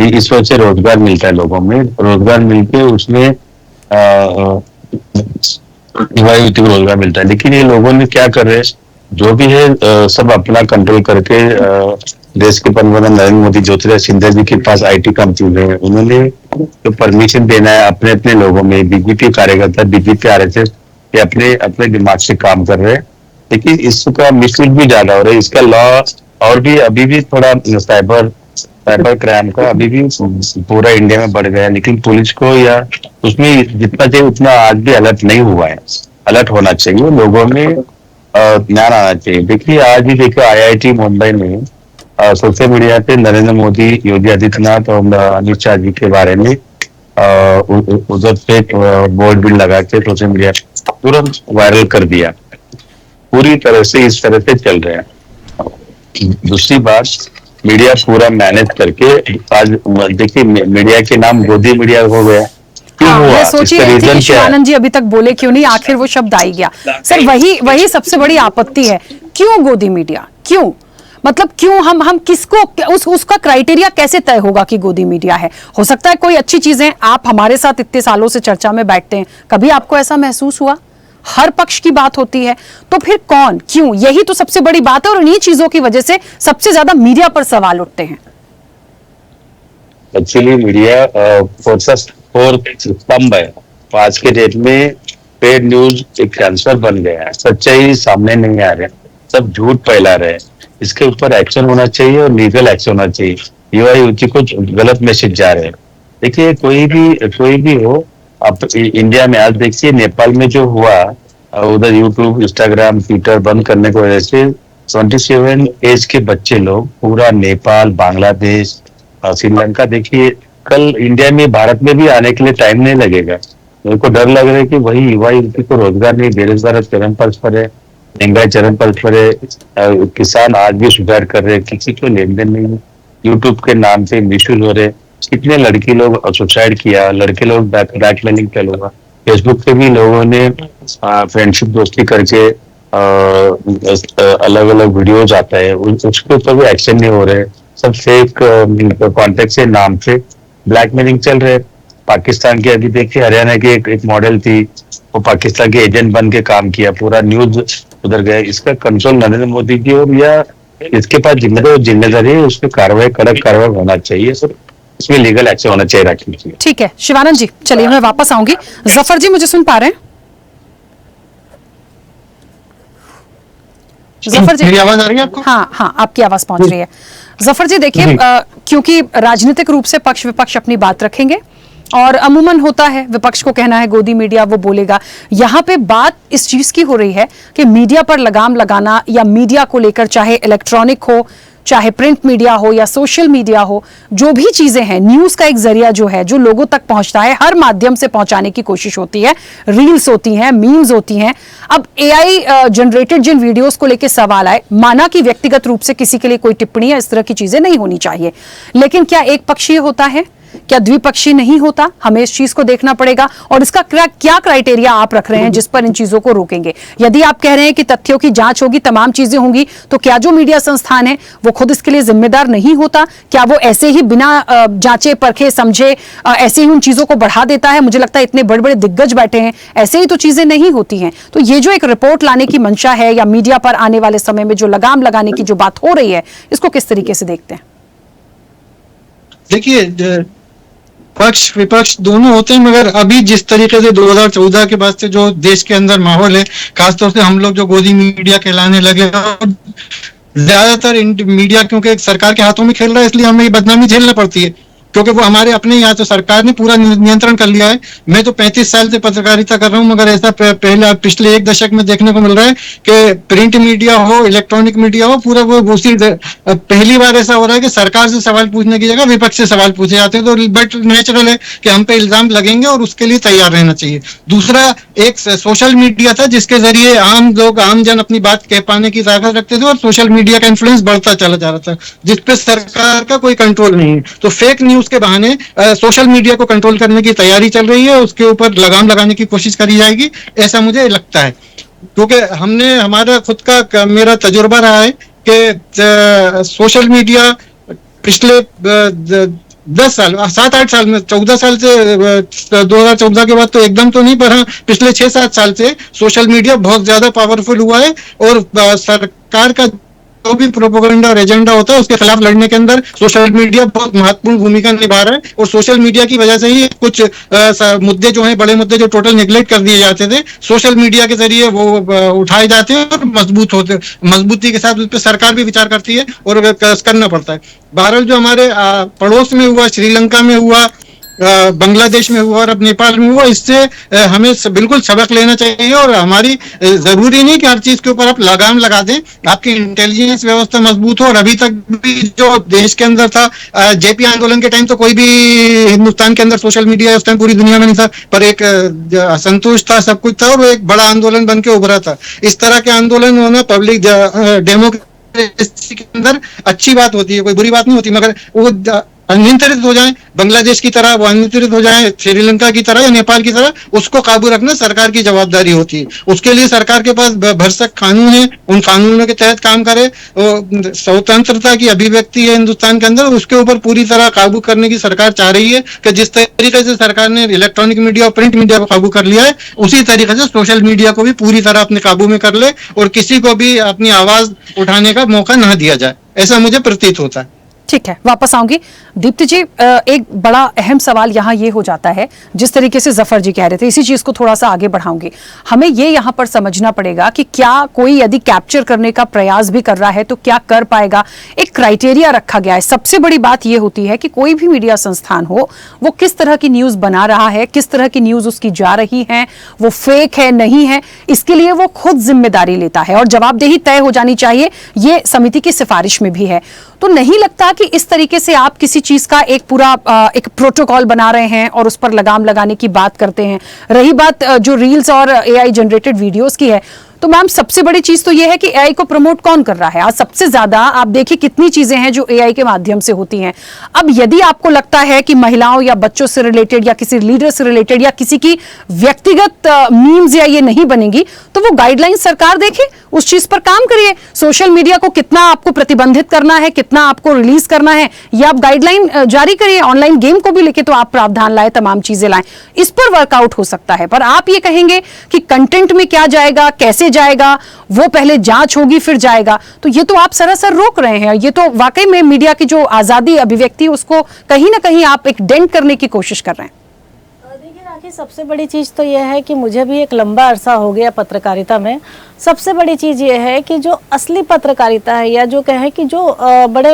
इस वजह से रोजगार मिलता है, लोगों में रोजगार मिलके उसमें युवा युवती को रोजगार मिलता है। लेकिन ये लोगों ने क्या कर रहे हैं, जो भी है सब अपना कंट्रोल करके देश के प्रधानमंत्री नरेंद्र मोदी, ज्योतिरादित्य सिंधिया जी के पास आईटी कंपनी है, उन्होंने तो परमिशन देना है अपने अपने लोगों में। बीजेपी कार्यकर्ता, बीजेपी आरएसएस ये अपने दिमाग से काम कर रहे हैं, लेकिन इसका मिसयूज भी ज्यादा हो रहा है। इसका लॉ और भी अभी भी थोड़ा साइबर क्राइम का अभी भी पूरा इंडिया में बढ़ गया है, लेकिन पुलिस को या उसमें जितना चाहिए उतना आज भी अलर्ट नहीं हुआ है। अलर्ट होना चाहिए, लोगों में ज्ञान आना चाहिए। देखिए, आज भी देखो IIT मुंबई में सोशल मीडिया पे नरेंद्र मोदी, योगी आदित्यनाथ और अमित शाह जी के बारे में उधर से बोर्ड बिल लगा के सोशल मीडिया तुरंत वायरल कर दिया। पूरी तरह से इस तरह से चल रहे हैं। दूसरी बात, मीडिया पूरा मैनेज करके आज देखिए मीडिया के नाम गोदी मीडिया हो गया। मैं सोच ही रही थी कि शिवानंद जी अभी तक बोले क्यों नहीं, आखिर वो शब्द आ ही गया। सर वही सबसे बड़ी आपत्ति है, क्यों गोदी मीडिया, क्यों? मतलब क्यों हम किसको उसका क्राइटेरिया कैसे तय होगा कि गोदी मीडिया है? हो सकता है कोई अच्छी चीजें, आप हमारे साथ इतने सालों से चर्चा में बैठते हैं, कभी आपको ऐसा महसूस हुआ? हर पक्ष की बात होती है, तो फिर कौन, क्यों? यही तो सबसे बड़ी बात है और इन्हीं चीजों की वजह से सबसे ज्यादा मीडिया पर सवाल उठते हैं। एक्चुअली मीडिया फोर्थ स्तंभ है। आज के डेट में पेड न्यूज एक कैंसर बन गया है, सच्चाई सामने नहीं आ रहे, सब झूठ फैला रहे हैं। इसके ऊपर एक्शन होना चाहिए और लीगल एक्शन होना चाहिए। युवा युवती को गलत मैसेज जा रहे हैं। देखिए, कोई भी हो, अब इंडिया में आज देखिए नेपाल में जो हुआ, उधर यूट्यूब, इंस्टाग्राम, ट्विटर बंद करने की वजह से 27 एज के बच्चे लोग पूरा नेपाल, बांग्लादेश, श्रीलंका, देखिए कल इंडिया में, भारत में भी आने के लिए टाइम नहीं लगेगा। मेरे को डर लग रहा है कि वही युवा युवती को रोजगार नहीं, बेरोजगार चरम पर है। महंगाई चरम पर है, किसान आज भी सुधार कर रहे हैं, किसी को लेन देन नहीं है। यूट्यूब के नाम से मिसयूज हो रहे, कितने लड़की लोग सुसाइड किया, लड़के लोग ब्लैकमेलिंग कर लोग, फेसबुक पे भी लोगों ने फ्रेंडशिप दोस्ती करके अलग अलग वीडियोज आता है, उसके ऊपर भी एक्शन नहीं हो रहे, सब फेक कॉन्टेक्ट से नाम से ब्लैकमेलिंग चल रहे। पाकिस्तान के अभी देखिए हरियाणा की एक मॉडल थी, वो पाकिस्तान के एजेंट बन के काम किया, पूरा न्यूज उधर गया। इसका कंट्रोल नरेंद्र मोदी की और या इसके पास जिम्मेदारी है, उस पर कार्रवाई, कड़क कार्रवाई होना चाहिए सर, इसमें लीगल एक्शन होना चाहिए राखी जी। ठीक है शिवानंद जी, चलिए मैं वापस आऊंगी। जफर जी मुझे सुन पा रहे हैं? जफर जी, मेरी आवाज आ रही है आपको? हाँ हाँ, आपकी आवाज पहुंच रही है। जफर जी देखिए, क्योंकि राजनीतिक रूप से पक्ष विपक्ष अपनी बात रखेंगे और अमूमन होता है विपक्ष को कहना है गोदी मीडिया, वो बोलेगा। यहाँ पे बात इस चीज की हो रही है कि मीडिया पर लगाम लगाना या मीडिया को लेकर, चाहे इलेक्ट्रॉनिक हो, चाहे प्रिंट मीडिया हो या सोशल मीडिया हो, जो भी चीजें हैं, न्यूज का एक जरिया जो है, जो लोगों तक पहुंचता है, हर माध्यम से पहुंचाने की कोशिश होती है। रील्स होती हैं, मीम्स होती हैं। अब एआई जनरेटेड जिन वीडियोस को लेकर सवाल आए, माना कि व्यक्तिगत रूप से किसी के लिए कोई टिप्पणी या इस तरह की चीजें नहीं होनी चाहिए, लेकिन क्या एक पक्षीय होता है? क्या द्विपक्षीय नहीं होता? हमें इस चीज को देखना पड़ेगा। और इसका क्या क्राइटेरिया आप रख रहे हैं जिस पर इन चीजों को रोकेंगे? यदि आप कह रहे हैं कि तथ्यों की जांच होगी, तमाम चीजें होंगी, तो क्या जो मीडिया संस्थान है वो खुद इसके लिए जिम्मेदार नहीं होता? क्या वो ऐसे ही बिना जांचे परखे समझे ऐसे ही उन चीजों को बढ़ा देता है? मुझे लगता है इतने बड़े बड़े दिग्गज बैठे हैं, ऐसे ही तो चीजें नहीं होती हैं। तो ये जो एक रिपोर्ट लाने की मंशा है या मीडिया पर आने वाले समय में जो लगाम लगाने की जो बात हो रही है, इसको किस तरीके से देखते हैं? देखिए, पक्ष विपक्ष दोनों होते हैं, मगर अभी जिस तरीके से 2014 के बाद से जो देश के अंदर माहौल है, खासतौर से हम लोग जो गोदी मीडिया कहलाने लगे, और ज्यादातर मीडिया क्योंकि सरकार के हाथों में खेल रहा है, इसलिए हमें ये बदनामी झेलना पड़ती है, क्योंकि वो हमारे अपने यहाँ तो सरकार ने पूरा नियंत्रण कर लिया है। मैं तो 35 साल से पत्रकारिता कर रहा हूँ, मगर ऐसा पिछले एक दशक में देखने को मिल रहा है कि प्रिंट मीडिया हो, इलेक्ट्रॉनिक मीडिया हो, पूरा वो उसी पहली बार ऐसा हो रहा है कि सरकार से सवाल पूछने की जगह विपक्ष से सवाल पूछे जाते हैं। तो बट नेचुरल है कि हम पे इल्जाम लगेंगे और उसके लिए तैयार रहना चाहिए। दूसरा, एक सोशल मीडिया था जिसके जरिए आम लोग, आम जन अपनी बात कह पाने की ताकत रखते थे, और सोशल मीडिया का इन्फ्लुएंस बढ़ता चला जा रहा था, जिसपे सरकार का कोई कंट्रोल नहीं है। तो फेक न्यूज के बहाने सोशल मीडिया को कंट्रोल करने की तैयारी चल रही है, उसके ऊपर लगाम लगाने की कोशिश करी जाएगी, ऐसा मुझे लगता है। क्योंकि हमारा खुद का मेरा तजुर्बा रहा है कि सोशल मीडिया पिछले 10 साल, 7-8 साल में, 14 साल से 2014 के बाद तो एकदम तो नहीं, पर हाँ पिछले 6-7 साल से सोशल मीडिया बहुत ज्यादा पावरफुल हुआ है, और सरकार का जो भी प्रोपेगेंडा और एजेंडा होता है उसके खिलाफ लड़ने के अंदर सोशल मीडिया बहुत महत्वपूर्ण भूमिका निभा रहा है। और सोशल मीडिया की वजह से ही कुछ मुद्दे जो हैं, बड़े मुद्दे जो टोटल नेग्लेक्ट कर दिए जाते थे, सोशल मीडिया के जरिए वो उठाए जाते हैं और मजबूती के साथ उस पर सरकार भी विचार करती है और करना पड़ता है। बहरहाल जो हमारे पड़ोस में हुआ, श्रीलंका में हुआ, बांग्लादेश में हुआ और अब नेपाल में हुआ, इससे हमें बिल्कुल सबक लेना चाहिए। और हमारी जरूरी नहीं कि हर चीज के ऊपर आप लगाम लगा दें, आपकी इंटेलिजेंस व्यवस्था मजबूत हो। और अभी तक भी जो देश के अंदर था, जेपी आंदोलन के टाइम तो कोई भी हिंदुस्तान के अंदर सोशल मीडिया उस टाइम पूरी दुनिया में नहीं था, पर एक असंतोष था, सब कुछ था, और वो एक बड़ा आंदोलन बन के उभरा था। इस तरह के आंदोलन होना पब्लिक डेमोक्रेसी के अंदर अच्छी बात होती है, कोई बुरी बात नहीं होती, मगर वो अनियंत्रित हो जाए, बांग्लादेश की तरह वो अनियंत्रित हो जाए, श्रीलंका की तरह या नेपाल की तरह, उसको काबू रखना सरकार की जवाबदारी होती है। उसके लिए सरकार के पास भरसक कानून है, उन कानूनों के तहत काम करे। स्वतंत्रता की अभिव्यक्ति है हिंदुस्तान के अंदर, उसके ऊपर पूरी तरह काबू करने की सरकार चाह रही है कि जिस तरीके से सरकार ने इलेक्ट्रॉनिक मीडिया और प्रिंट मीडिया को काबू कर लिया है, उसी तरीके से सोशल मीडिया को भी पूरी तरह अपने काबू में कर ले और किसी को भी अपनी आवाज उठाने का मौका ना दिया जाए, ऐसा मुझे प्रतीत होता है। ठीक है, वापस आऊंगी। दीप्ति जी, एक बड़ा अहम सवाल यहाँ ये हो जाता है, जिस तरीके से जफर जी कह रहे थे, इसी चीज को थोड़ा सा आगे बढ़ाऊंगी। हमें ये यहाँ पर समझना पड़ेगा कि क्या कोई यदि कैप्चर करने का प्रयास भी कर रहा है तो क्या कर पाएगा। एक क्राइटेरिया रखा गया है। सबसे बड़ी बात ये होती है कि कोई भी मीडिया संस्थान हो, वो किस तरह की न्यूज बना रहा है, किस तरह की न्यूज उसकी जा रही है, वो फेक है नहीं है, इसके लिए वो खुद जिम्मेदारी लेता है और जवाबदेही तय हो जानी चाहिए। ये समिति की सिफारिश में भी है। तो नहीं लगता कि इस तरीके से आप किसी चीज का एक पूरा एक प्रोटोकॉल बना रहे हैं और उस पर लगाम लगाने की बात करते हैं। रही बात जो रील्स और एआई जनरेटेड वीडियोस की है, तो मैम सबसे बड़ी चीज तो ये है कि एआई को प्रमोट कौन कर रहा है? आज सबसे ज्यादा आप देखिए कितनी चीजें हैं जो एआई के माध्यम से होती हैं। अब यदि आपको लगता है कि महिलाओं या बच्चों से रिलेटेड या किसी लीडर से रिलेटेड या किसी की व्यक्तिगत मीम्स या ये नहीं बनेगी, तो वो गाइडलाइन सरकार देखे, उस चीज पर काम करिए। सोशल मीडिया को कितना आपको प्रतिबंधित करना है, कितना आपको रिलीज करना है, ये आप गाइडलाइन जारी करिए। ऑनलाइन गेम को भी लेके तो आप प्रावधान लाए, तमाम चीजें लाएं, इस पर वर्कआउट हो सकता है। पर आप ये कहेंगे कि कंटेंट में क्या जाएगा, कैसे जाएगा, वो पहले जांच होगी फिर जाएगा, तो ये तो आप सरासर रोक रहे हैं। ये तो वाकई में मीडिया की जो आजादी अभिव्यक्ति उसको कहीं ना कहीं आप एक डेंट करने की कोशिश कर रहे हैं। देखिए राखी, सबसे बड़ी चीज़ तो यह है कि मुझे भी एक लंबा अरसा हो गया पत्रकारिता में। सबसे बड़ी चीज़ ये है कि जो असली पत्रकारिता है, या जो कहें कि जो बड़े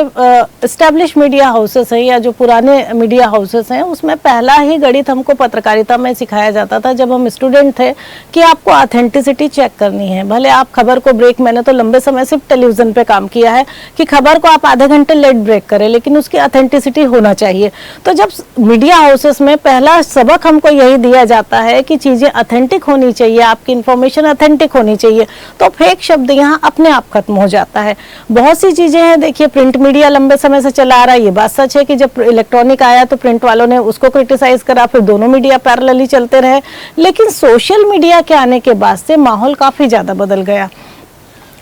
इस्टेब्लिश मीडिया हाउसेस हैं या जो पुराने मीडिया हाउसेस हैं, उसमें पहला ही गणित हमको पत्रकारिता में सिखाया जाता था जब हम स्टूडेंट थे कि आपको ऑथेंटिसिटी चेक करनी है। भले आप खबर को ब्रेक, मैंने तो लंबे समय सिर्फ टेलीविज़न पे काम किया है कि खबर को आप आधे घंटे लेट ब्रेक करें, लेकिन उसकी ऑथेंटिसिटी होना चाहिए। तो जब मीडिया हाउसेस में पहला सबक हमको यही दिया जाता है कि चीज़ें ऑथेंटिक होनी चाहिए, आपकी इन्फॉर्मेशन ऑथेंटिक होनी चाहिए, तो फेक शब्द यहाँ अपने आप खत्म हो जाता है। बहुत सी चीजें हैं, देखिए प्रिंट मीडिया लंबे समय से चला आ रहा है, ये बात सच है कि जब इलेक्ट्रॉनिक आया तो प्रिंट वालों ने उसको क्रिटिसाइज करा, फिर दोनों मीडिया पैरेलली चलते रहे। लेकिन सोशल मीडिया के आने के बाद से माहौल काफी ज्यादा बदल गया।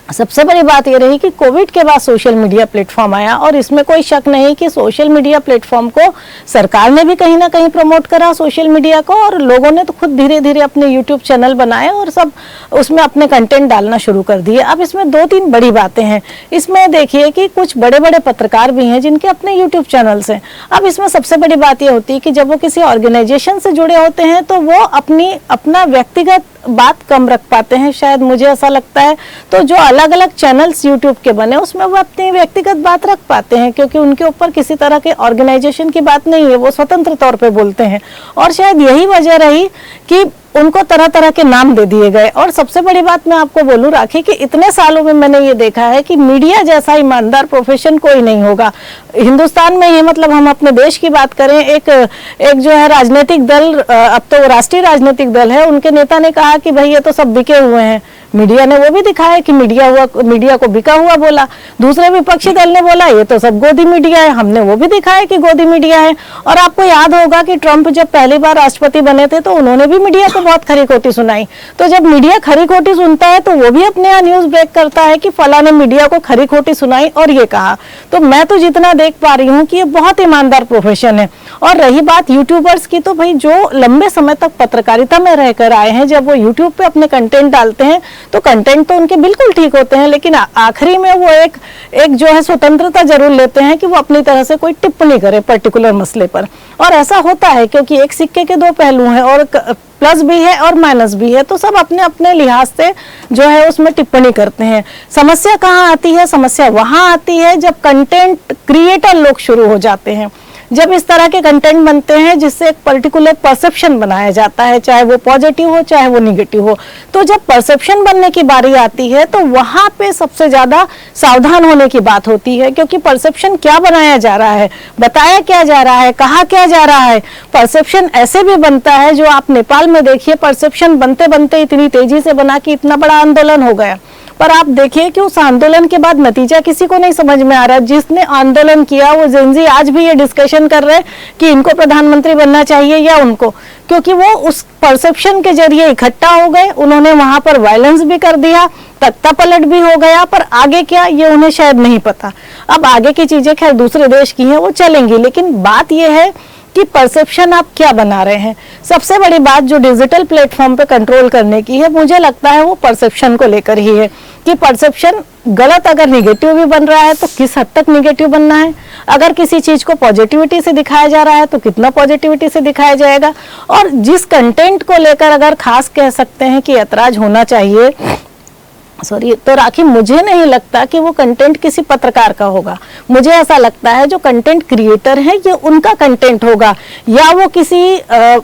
सबसे बड़ी बात यह रही कि कोविड के बाद सोशल मीडिया प्लेटफॉर्म आया, और इसमें कोई शक नहीं कि सोशल मीडिया प्लेटफॉर्म को सरकार ने भी कहीं ना कहीं प्रमोट करा सोशल मीडिया को, और लोगों ने तो खुद धीरे धीरे अपने यूट्यूब चैनल बनाए और सब उसमें अपने कंटेंट डालना शुरू कर दिए। अब इसमें दो तीन बड़ी बातें हैं। इसमें देखिए कि कुछ बड़े बड़े पत्रकार भी हैं जिनके अपने यूट्यूब चैनल्स हैं। अब इसमें सबसे बड़ी बात यह होती है कि जब वो किसी ऑर्गेनाइजेशन से जुड़े होते हैं तो वो अपना व्यक्तिगत बात कम रख पाते हैं, शायद मुझे ऐसा लगता है। तो जो अलग अलग चैनल्स यूट्यूब के बने उसमें वो अपनी व्यक्तिगत बात रख पाते हैं, क्योंकि उनके ऊपर किसी तरह के ऑर्गेनाइजेशन की बात नहीं है, वो स्वतंत्र तौर पे बोलते हैं। और शायद यही वजह रही कि उनको तरह तरह के नाम दे दिए गए। और सबसे बड़ी बात मैं आपको बोलूं राखी कि इतने सालों में मैंने ये देखा है कि मीडिया जैसा ईमानदार प्रोफेशन कोई नहीं होगा हिंदुस्तान में। ये मतलब हम अपने देश की बात करें, एक जो है राजनीतिक दल, अब तो राष्ट्रीय राजनीतिक दल है, उनके नेता ने कहा कि भाई ये तो सब बिके हुए हैं। मीडिया ने वो भी दिखाया कि मीडिया को बिका हुआ बोला। दूसरे विपक्षी दल ने बोला ये तो सब गोदी मीडिया है, हमने वो भी दिखाया कि गोदी मीडिया है। और आपको याद होगा कि ट्रंप जब पहली बार राष्ट्रपति बने थे तो उन्होंने भी मीडिया को बहुत खरी खोटी सुनाई। तो जब मीडिया खरी खोटी सुनता है तो वो भी अपने यहाँ न्यूज ब्रेक करता है कि फला ने मीडिया को खरी खोटी सुनाई और ये कहा। तो मैं तो जितना देख पा रही हूँ कि ये बहुत ईमानदार प्रोफेशन है। और रही बात यूट्यूबर्स की, तो भाई जो लंबे समय तक पत्रकारिता में रहकर आए हैं, जब वो यूट्यूब पे अपने कंटेंट डालते हैं तो कंटेंट तो उनके बिल्कुल ठीक होते हैं, लेकिन आखिरी में वो एक जो है स्वतंत्रता जरूर लेते हैं कि वो अपनी तरह से कोई टिप्पणी करे पर्टिकुलर मसले पर। और ऐसा होता है क्योंकि एक सिक्के के दो पहलू हैं, और प्लस भी है और माइनस भी है, तो सब अपने अपने लिहाज से जो है उसमें टिप्पणी करते हैं। समस्या कहाँ आती है? समस्या वहां आती है जब कंटेंट क्रिएटर लोग शुरू हो जाते हैं, जब इस तरह के कंटेंट बनते हैं जिससे एक पर्टिकुलर परसेप्शन बनाया जाता है, चाहे वो पॉजिटिव हो चाहे वो निगेटिव हो। तो जब परसेप्शन बनने की बारी आती है तो वहां पे सबसे ज्यादा सावधान होने की बात होती है, क्योंकि परसेप्शन क्या बनाया जा रहा है, बताया क्या जा रहा है, कहा क्या जा रहा है। परसेप्शन ऐसे भी बनता है, जो आप नेपाल में देखिए, परसेप्शन बनते बनते इतनी तेजी से बना कि इतना बड़ा आंदोलन हो गया। पर आप देखिए कि उस आंदोलन के बाद नतीजा किसी को नहीं समझ में आ रहा। जिसने आंदोलन किया वो जेनजी आज भी ये डिस्कशन कर रहे हैं कि इनको प्रधानमंत्री बनना चाहिए या उनको, क्योंकि वो उस परसेप्शन के जरिए इकट्ठा हो गए। उन्होंने वहां पर वायलेंस भी कर दिया, तख्ता पलट भी हो गया, पर आगे क्या ये उन्हें शायद नहीं पता। अब आगे की चीजें खैर दूसरे देश की हैं, वो चलेंगी, लेकिन बात ये है कि परसेप्शन आप क्या बना रहे हैं। सबसे बड़ी बात जो डिजिटल प्लेटफॉर्म पे कंट्रोल करने की है, मुझे लगता है वो परसेप्शन को लेकर ही है कि परसेप्शन गलत अगर निगेटिव भी बन रहा है तो किस हद तक निगेटिव बनना है, अगर किसी चीज को पॉजिटिविटी से दिखाया जा रहा है तो कितना पॉजिटिविटी से दिखाया जाएगा। और जिस कंटेंट को लेकर अगर खास कह सकते हैं कि ऐतराज होना चाहिए, सॉरी, तो राखी मुझे नहीं लगता कि वो कंटेंट किसी पत्रकार का होगा। मुझे ऐसा लगता है जो कंटेंट क्रिएटर है ये उनका कंटेंट होगा, या वो किसी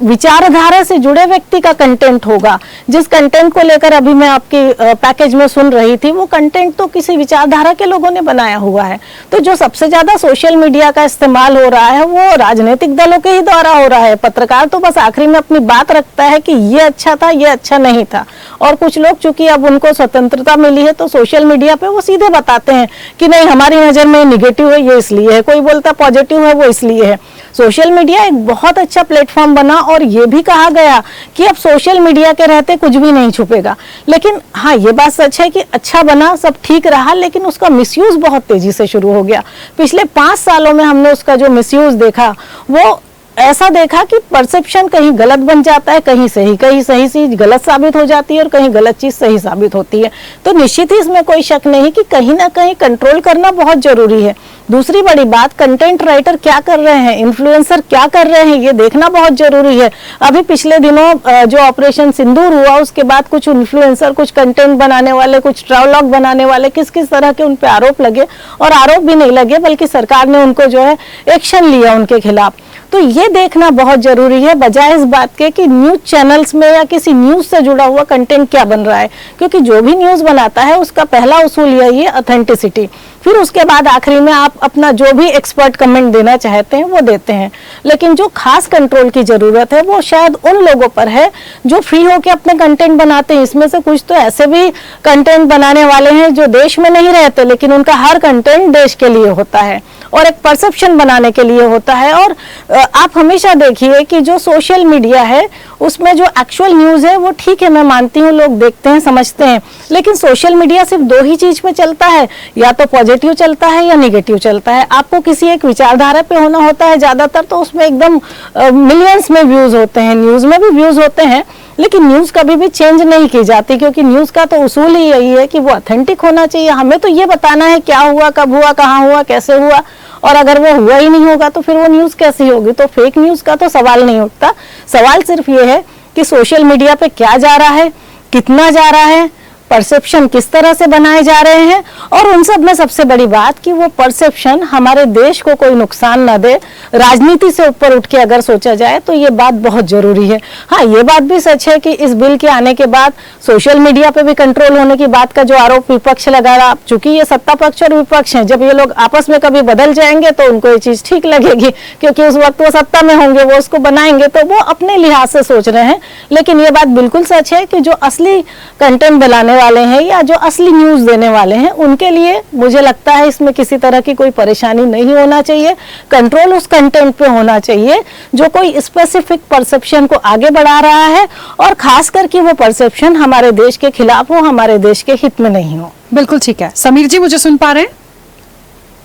विचारधारा से जुड़े व्यक्ति का कंटेंट होगा। जिस कंटेंट को लेकर अभी मैं आपकी पैकेज में सुन रही थी, वो कंटेंट तो किसी विचारधारा के लोगों ने बनाया हुआ है। तो जो सबसे ज्यादा सोशल मीडिया का इस्तेमाल हो रहा है वो राजनीतिक दलों के ही द्वारा हो रहा है। पत्रकार तो बस आखिरी में अपनी बात रखता है कि ये अच्छा था, ये अच्छा नहीं था। और कुछ लोग चूंकि अब उनको स्वतंत्रता मिली है तो सोशल मीडिया पे वो सीधे बताते हैं कि नहीं हमारी नजर में निगेटिव है, ये इसलिए है, कोई बोलता पॉजिटिव है, वो इसलिए है। सोशल मीडिया एक बहुत अच्छा प्लेटफॉर्म बना और ये भी कहा गया कि अब सोशल मीडिया के रहते कुछ भी नहीं छुपेगा। लेकिन हाँ, ये बात सच है कि अच्छा बना, सब ठीक रहा, लेकिन उसका मिसयूज बहुत तेजी से शुरू हो गया। पिछले 5 सालों में हमने उसका जो मिसयूज देखा वो ऐसा देखा कि परसेप्शन कहीं गलत बन जाता है, कहीं सही चीज गलत साबित हो जाती है और कहीं गलत चीज सही साबित होती है। तो निश्चित ही इसमें कोई शक नहीं कि कहीं ना कहीं कंट्रोल करना बहुत जरूरी है। दूसरी बड़ी बात, कंटेंट राइटर क्या कर रहे हैं, इन्फ्लुएंसर क्या कर रहे हैं, ये देखना बहुत जरूरी है। अभी पिछले दिनों जो ऑपरेशन सिंदूर हुआ उसके बाद कुछ इन्फ्लुएंसर, कुछ कंटेंट बनाने वाले, कुछ ट्रैवलॉग बनाने वाले किस किस तरह के उन पे आरोप लगे, और आरोप भी नहीं लगे बल्कि सरकार ने उनको जो है एक्शन लिया उनके खिलाफ। तो ये देखना बहुत जरूरी है, बजाय इस बात के कि न्यूज चैनल्स में या किसी न्यूज से जुड़ा हुआ कंटेंट क्या बन रहा है। क्योंकि जो भी न्यूज बनाता है उसका पहला उसूल यही है ऑथेंटिसिटी। फिर उसके बाद आखिरी में आप अपना जो भी एक्सपर्ट कमेंट देना चाहते हैं वो देते हैं। लेकिन जो खास कंट्रोल की जरूरत है वो शायद उन लोगों पर है जो फ्री होकर अपने कंटेंट बनाते हैं। इसमें से कुछ तो ऐसे भी कंटेंट बनाने वाले हैं जो देश में नहीं रहते, लेकिन उनका हर कंटेंट देश के लिए होता है और एक परसेप्शन बनाने के लिए होता है। और आप हमेशा देखिए कि जो सोशल मीडिया है उसमें जो एक्चुअल न्यूज है वो ठीक है, मैं मानती हूँ लोग देखते हैं, समझते हैं, लेकिन सोशल मीडिया सिर्फ 2 ही चीज पे चलता है, या तो पॉजिटिव चलता है या निगेटिव चलता है। आपको किसी एक विचारधारा पे होना होता है ज्यादातर, तो उसमें एकदम मिलियंस में व्यूज होते हैं, न्यूज में भी व्यूज होते हैं, लेकिन न्यूज कभी भी चेंज नहीं की जाती, क्योंकि न्यूज का तो उसूल ही यही है कि वो ऑथेंटिक होना चाहिए। हमें तो ये बताना है क्या हुआ, कब हुआ, कहाँ हुआ, कैसे हुआ, और अगर वो हुआ ही नहीं होगा तो फिर वो न्यूज कैसी होगी। तो फेक न्यूज का तो सवाल नहीं उठता। सवाल सिर्फ ये है कि सोशल मीडिया पे क्या जा रहा है, कितना जा रहा है, परसेप्शन किस तरह से बनाए जा रहे हैं, और उन सब में सबसे बड़ी बात कि वो परसेप्शन हमारे देश को कोई नुकसान ना दे। राजनीति से ऊपर उठ के अगर सोचा जाए तो ये बात बहुत जरूरी है। हाँ, ये बात भी सच है कि इस बिल के आने के बाद सोशल मीडिया पे भी कंट्रोल होने की बात का जो आरोप विपक्ष लगा रहा, चूंकि ये सत्ता पक्ष और विपक्ष हैं, जब ये लोग आपस में कभी बदल जाएंगे तो उनको ये चीज ठीक लगेगी, क्योंकि उस वक्त वो सत्ता में होंगे, वो उसको बनाएंगे, तो वो अपने लिहाज से सोच रहे हैं। लेकिन ये बात बिल्कुल सच है कि जो असली कंटेंट बनाने वाले हैं या जो असली न्यूज देने वाले हैं उनके लिए मुझे लगता है इसमें किसी तरह की कोई परेशानी नहीं होना चाहिए। कंट्रोल उस कंटेंट पे होना चाहिए जो कोई स्पेसिफिक परसेप्शन को आगे बढ़ा रहा है, और खास करके वो परसेप्शन हमारे देश के खिलाफ हो, हमारे देश के हित में नहीं हो। बिल्कुल ठीक है। समीर जी, मुझे सुन पा रहे हैं?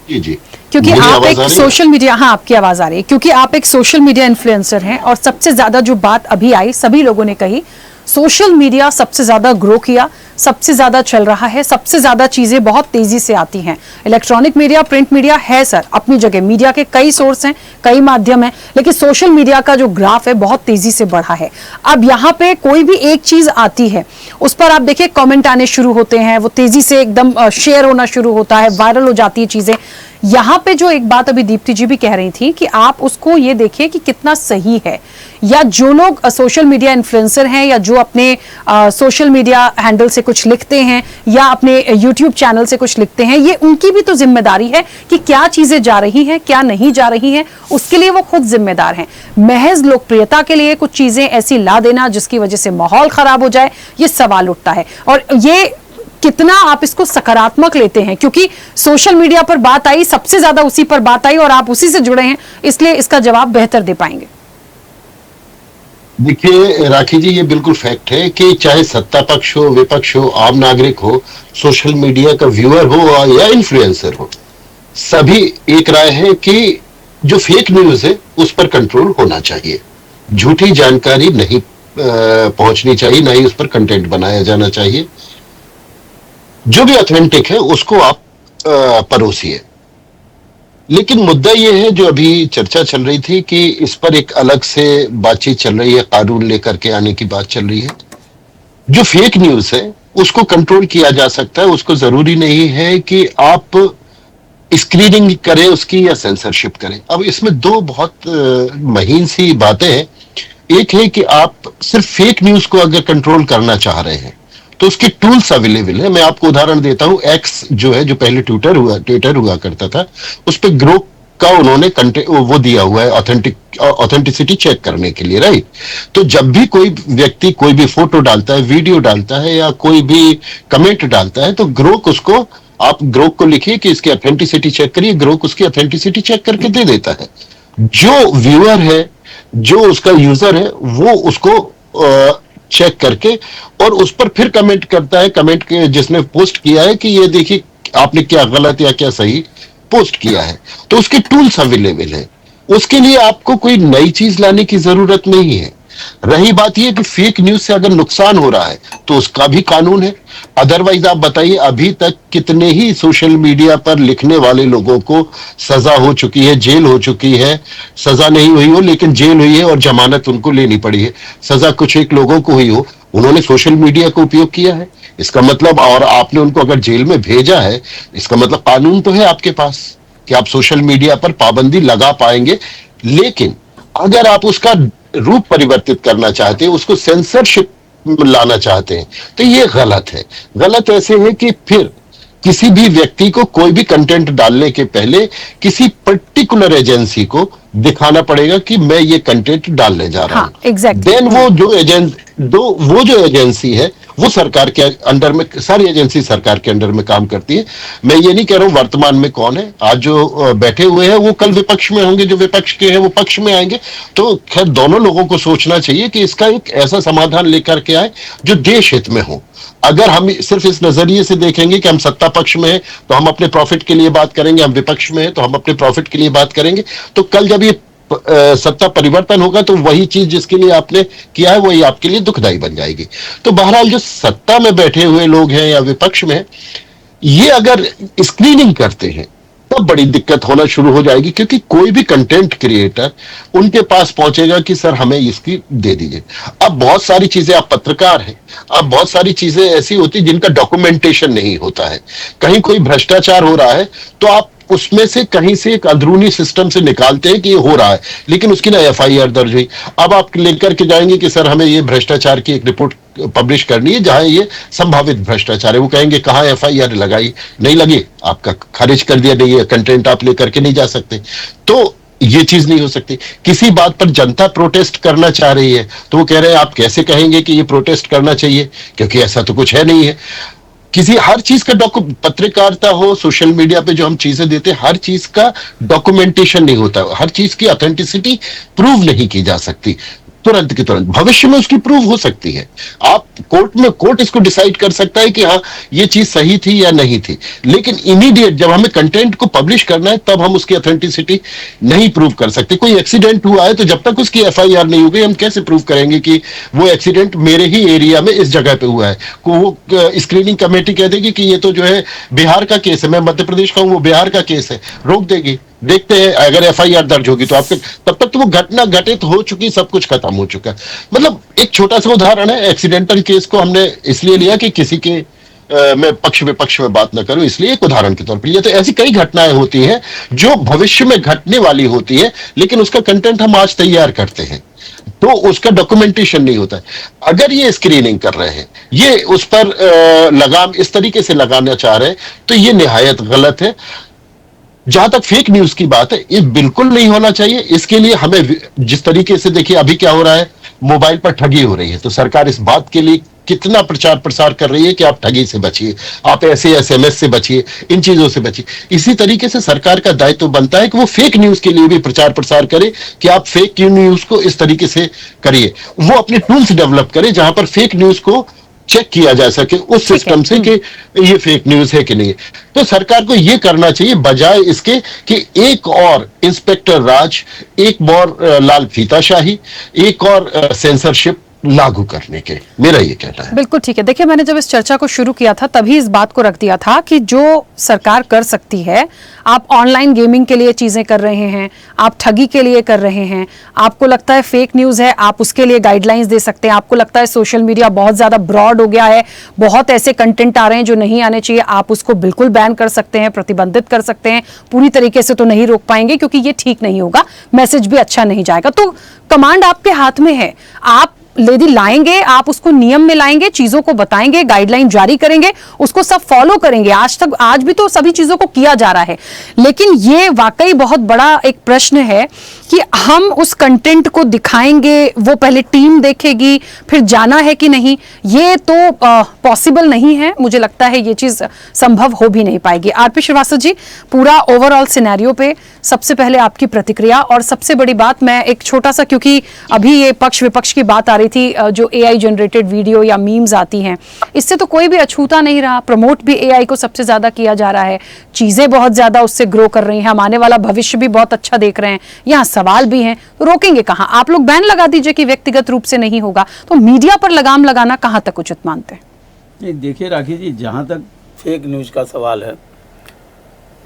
जी जी, क्योंकि आप एक सोशल मीडिया, हाँ आपकी आवाज आ रही है, क्योंकि आप एक सोशल मीडिया इन्फ्लुएंसर हैं, और सबसे ज्यादा जो बात अभी आई सभी लोगों ने कही, सोशल मीडिया सबसे ज्यादा ग्रो किया, सबसे ज्यादा चल रहा है, सबसे ज्यादा चीजें बहुत तेजी से आती हैं। इलेक्ट्रॉनिक मीडिया, प्रिंट मीडिया है सर अपनी जगह, मीडिया के कई सोर्स हैं, कई माध्यम हैं, लेकिन सोशल मीडिया का जो ग्राफ है बहुत तेजी से बढ़ा है। अब यहाँ पे कोई भी एक चीज आती है उस पर आप देखिए कमेंट आने शुरू होते हैं, वो तेजी से एकदम शेयर होना शुरू होता है, वायरल हो जाती है चीजें। यहाँ पे जो एक बात अभी दीप्ति जी भी कह रही थी कि आप उसको ये देखिए कि कितना सही है, या जो लोग सोशल मीडिया इन्फ्लुएंसर हैं या जो अपने सोशल मीडिया हैंडल से कुछ लिखते हैं या अपने यूट्यूब चैनल से कुछ लिखते हैं, ये उनकी भी तो जिम्मेदारी है कि क्या चीजें जा रही हैं, क्या नहीं जा रही हैं, उसके लिए वो खुद जिम्मेदार हैं। महज लोकप्रियता के लिए कुछ चीजें ऐसी ला देना जिसकी वजह से माहौल खराब हो जाए, ये सवाल उठता है। और ये कितना आप इसको सकारात्मक लेते हैं, क्योंकि सोशल मीडिया पर बात आई, सबसे ज्यादा उसी पर बात आई और आप उसी से जुड़े हैं, इसलिए इसका जवाब बेहतर दे पाएंगे। देखिए राखी जी, ये बिल्कुल फैक्ट है कि चाहे सत्ता पक्ष हो, विपक्ष हो, आम नागरिक हो, सोशल मीडिया का व्यूअर हो या इन्फ्लुएंसर हो, सभी एक राय है कि जो फेक न्यूज है उस पर कंट्रोल होना चाहिए। झूठी जानकारी नहीं पहुंचनी चाहिए, ना ही उस पर कंटेंट बनाया जाना चाहिए। जो भी ऑथेंटिक है उसको आप परोसिए। लेकिन मुद्दा यह है, जो अभी चर्चा चल रही थी कि इस पर एक अलग से बातचीत चल रही है, कानून लेकर के आने की बात चल रही है। जो फेक न्यूज है उसको कंट्रोल किया जा सकता है। उसको जरूरी नहीं है कि आप स्क्रीनिंग करें उसकी या सेंसरशिप करें। अब इसमें दो बहुत महीन सी बातें हैं। एक है कि आप सिर्फ फेक न्यूज को अगर कंट्रोल करना चाह रहे हैं तो उसके टूल्स अवेलेबल है। मैं आपको उदाहरण देता हूं, एक्स जो है, जो पहले ट्विटर हुआ करता था, उस पर ग्रोक का उन्होंने वो दिया हुआ है ऑथेंटिसिटी चेक करने के लिए, राइट। तो जब भी कोई व्यक्ति कोई भी फोटो डालता है, वीडियो डालता है या कोई भी कमेंट डालता है, तो ग्रोक उसको, आप ग्रोक को लिखिए कि इसकी ऑथेंटिसिटी चेक करिए, ग्रोक उसकी ऑथेंटिसिटी चेक करके दे देता है। जो व्यूअर है, जो उसका यूजर है, वो उसको चेक करके और उस पर फिर कमेंट करता है, कमेंट के जिसने पोस्ट किया है कि ये देखिए आपने क्या गलत या क्या सही पोस्ट किया है। तो उसके टूल्स अवेलेबल है, उसके लिए आपको कोई नई चीज लाने की जरूरत नहीं है। रही बात यह कि फेक न्यूज से अगर नुकसान हो रहा है तो उसका भी कानून है। अदरवाइज आप बताइए, अभी तक कितने ही सोशल मीडिया पर लिखने वाले लोगों को सजा हो चुकी है, जेल हो चुकी है, सजा नहीं हुई हो लेकिन जेल हुई है और जमानत उनको लेनी पड़ी है। सजा कुछ एक लोगों को हुई हो, उन्होंने सोशल मीडिया का उपयोग किया है, इसका मतलब, और आपने उनको अगर जेल में भेजा है, इसका मतलब कानून तो है आपके पास कि आप सोशल मीडिया पर पाबंदी लगा पाएंगे। लेकिन अगर आप उसका रूप परिवर्तित करना चाहते हैं, उसको सेंसरशिप लाना चाहते हैं, तो ये गलत है। गलत ऐसे है कि फिर किसी भी व्यक्ति को कोई भी कंटेंट डालने के पहले किसी पर्टिकुलर एजेंसी को दिखाना पड़ेगा कि मैं ये कंटेंट डालने जा रहा हूं। एग्जैक्टली। देन वो जो एजेंसी है वो सरकार के अंडर में, सारी एजेंसी सरकार के अंडर में काम करती है। मैं ये नहीं कह रहा हूं वर्तमान में कौन है, आज जो बैठे हुए हैं वो कल विपक्ष में होंगे, जो विपक्ष के हैं वो पक्ष में आएंगे। तो खैर दोनों लोगों को सोचना चाहिए कि इसका एक ऐसा समाधान लेकर के आए जो देश हित में हो। अगर हम सिर्फ इस नजरिए से देखेंगे कि हम सत्ता पक्ष में हैं तो हम अपने प्रॉफिट के लिए बात करेंगे, हम विपक्ष में हैं तो हम अपने प्रॉफिट के लिए बात करेंगे, तो कल जब ये सत्ता परिवर्तन होगा तो वही चीज जिसके लिए आपने किया है वही आपके लिए दुखदाई बन जाएगी। तो बहरहाल जो सत्ता में बैठे हुए लोग हैं या विपक्ष में, ये अगर स्क्रीनिंग करते हैं तब बड़ी दिक्कत होना शुरू हो जाएगी, क्योंकि कोई भी कंटेंट क्रिएटर उनके पास पहुंचेगा कि सर हमें इसकी दे दीजिए। अब बहुत सारी चीजें, आप पत्रकार हैं, अब बहुत सारी चीजें ऐसी होती जिनका डॉक्यूमेंटेशन नहीं होता है। कहीं कोई भ्रष्टाचार हो रहा है तो आप उसमें से कहीं से एक अंदरूनी सिस्टम से निकालते हैं कि ये हो रहा है, लेकिन उसकी ना एफआईआर दर्ज हुई। अब आप लेकर के जाएंगे कि सर हमें ये भ्रष्टाचार की एक रिपोर्ट पब्लिश करनी है जहां ये संभावित भ्रष्टाचार है, वो कहेंगे कहां एफआईआर लगाई, नहीं लगी, आपका खारिज कर दिया, नहीं ये कंटेंट आप लेकर के नहीं जा सकते। तो ये चीज नहीं हो सकती। किसी बात पर जनता प्रोटेस्ट करना चाह रही है तो वो कह रहे हैं आप कैसे कहेंगे कि ये प्रोटेस्ट करना चाहिए, क्योंकि ऐसा तो कुछ है नहीं है। किसी हर चीज का पत्रकारिता हो, सोशल मीडिया पे जो हम चीजें देते हैं, हर चीज का डॉक्यूमेंटेशन नहीं होता, हर चीज की ऑथेंटिसिटी प्रूव नहीं की जा सकती तुरंत की तुरंत। भविष्य में उसकी प्रूव हो सकती है, आप कोर्ट इसको डिसाइड कर सकता है कि हाँ ये चीज सही थी या नहीं थी, लेकिन इमीडिएट जब हमें कंटेंट को पब्लिश करना है तब हम उसकी ऑथेंटिसिटी नहीं प्रूव कर सकते। कोई एक्सीडेंट हुआ है तो जब तक उसकी एफआईआर नहीं होगी हम कैसे प्रूव करेंगे कि वो एक्सीडेंट मेरे ही एरिया में इस जगह पे हुआ है। वो स्क्रीनिंग कमेटी कह देगी कि ये तो जो है बिहार का केस है, मैं मध्य प्रदेश का हूं, वो बिहार का केस है, रोक देगी। देखते हैं अगर एफआईआर दर्ज होगी तो आपके तब तक तो वो घटना घटित हो चुकी, सब कुछ खत्म हो चुका है। मतलब एक छोटा सा उदाहरण है, एक्सीडेंटल केस को हमने इसलिए लिया कि किसी के मैं पक्ष विपक्ष में बात न करूं, इसलिए एक उदाहरण के तौर पर लिया। तो ऐसी कई घटनाएं होती हैं जो भविष्य में घटने वाली होती है, लेकिन उसका कंटेंट हम आज तैयार करते हैं तो उसका डॉक्यूमेंटेशन नहीं होता है। अगर ये स्क्रीनिंग कर रहे हैं, ये उस पर लगाम इस तरीके से लगाना चाह रहे हैं, तो ये निहायत गलत है। जहां तक फेक न्यूज की बात है, ये बिल्कुल नहीं होना चाहिए। इसके लिए हमें जिस तरीके से, देखिए अभी क्या हो रहा है, मोबाइल पर ठगी हो रही है, तो सरकार इस बात के लिए कितना प्रचार प्रसार कर रही है कि आप ठगी से बचिए, आप ऐसे एसएमएस से बचिए, इन चीजों से बचिए। इसी तरीके से सरकार का दायित्व बनता है कि वो फेक न्यूज के लिए भी प्रचार प्रसार करे कि आप फेक न्यूज को इस तरीके से करिए। वो अपने टूल्स डेवलप करे जहां पर फेक न्यूज को चेक किया जा सके उस सिस्टम से कि ये फेक न्यूज है कि नहीं। तो सरकार को ये करना चाहिए, बजाय इसके कि एक और इंस्पेक्टर राज, एक और लाल फीताशाही, एक और सेंसरशिप लागू करने के, मेरा ये कहना है। बिल्कुल ठीक है। देखिए, मैंने जब इस चर्चा को शुरू किया था तभी इस बात को रख दिया था कि जो सरकार कर सकती है, आप ऑनलाइन गेमिंग के लिए चीजें कर रहे हैं, आप ठगी के लिए कर रहे हैं, आपको लगता है फेक न्यूज है, आप उसके लिए गाइडलाइंस दे सकते हैं, आपको लगता है सोशल मीडिया बहुत ज्यादा ब्रॉड हो गया है, बहुत ऐसे कंटेंट आ रहे हैं जो नहीं आने चाहिए, आप उसको बिल्कुल बैन कर सकते हैं, प्रतिबंधित कर सकते हैं। पूरी तरीके से तो नहीं रोक पाएंगे क्योंकि ये ठीक नहीं होगा, मैसेज भी अच्छा नहीं जाएगा। तो कमांड आपके हाथ में है, आप यदि लाएंगे, आप उसको नियम में लाएंगे, चीजों को बताएंगे, गाइडलाइन जारी करेंगे, उसको सब फॉलो करेंगे। आज भी तो सभी चीजों को किया जा रहा है, लेकिन ये वाकई बहुत बड़ा एक प्रश्न है कि हम उस कंटेंट को दिखाएंगे, वो पहले टीम देखेगी, फिर जाना है कि नहीं, ये तो पॉसिबल नहीं है। मुझे लगता है ये चीज संभव हो भी नहीं पाएगी। आरपी श्रीवास्तव जी, पूरा ओवरऑल सिनेरियो पे सबसे पहले आपकी प्रतिक्रिया। और सबसे बड़ी बात, मैं एक छोटा सा, क्योंकि अभी ये पक्ष विपक्ष की बात आ रही थी, जो एआई जनरेटेड वीडियो या मीम्स आती हैं, इससे तो कोई भी अछूता नहीं रहा, प्रमोट भी एआई को सबसे ज्यादा किया जा रहा है, चीजें बहुत ज्यादा उससे ग्रो कर रही हैं, हम आने वाला भविष्य भी बहुत अच्छा देख रहे हैं, यहाँ सवाल भी हैं, तो रोकेंगे कहाँ? आप लोग बैन लगा दीजिए कि व्यक्तिगत रूप से नहीं होगा, तो मीडिया पर लगाम लगाना कहाँ तक उचित मानते हैं? देखिए राखी जी, जहाँ तक फेक न्यूज का सवाल है,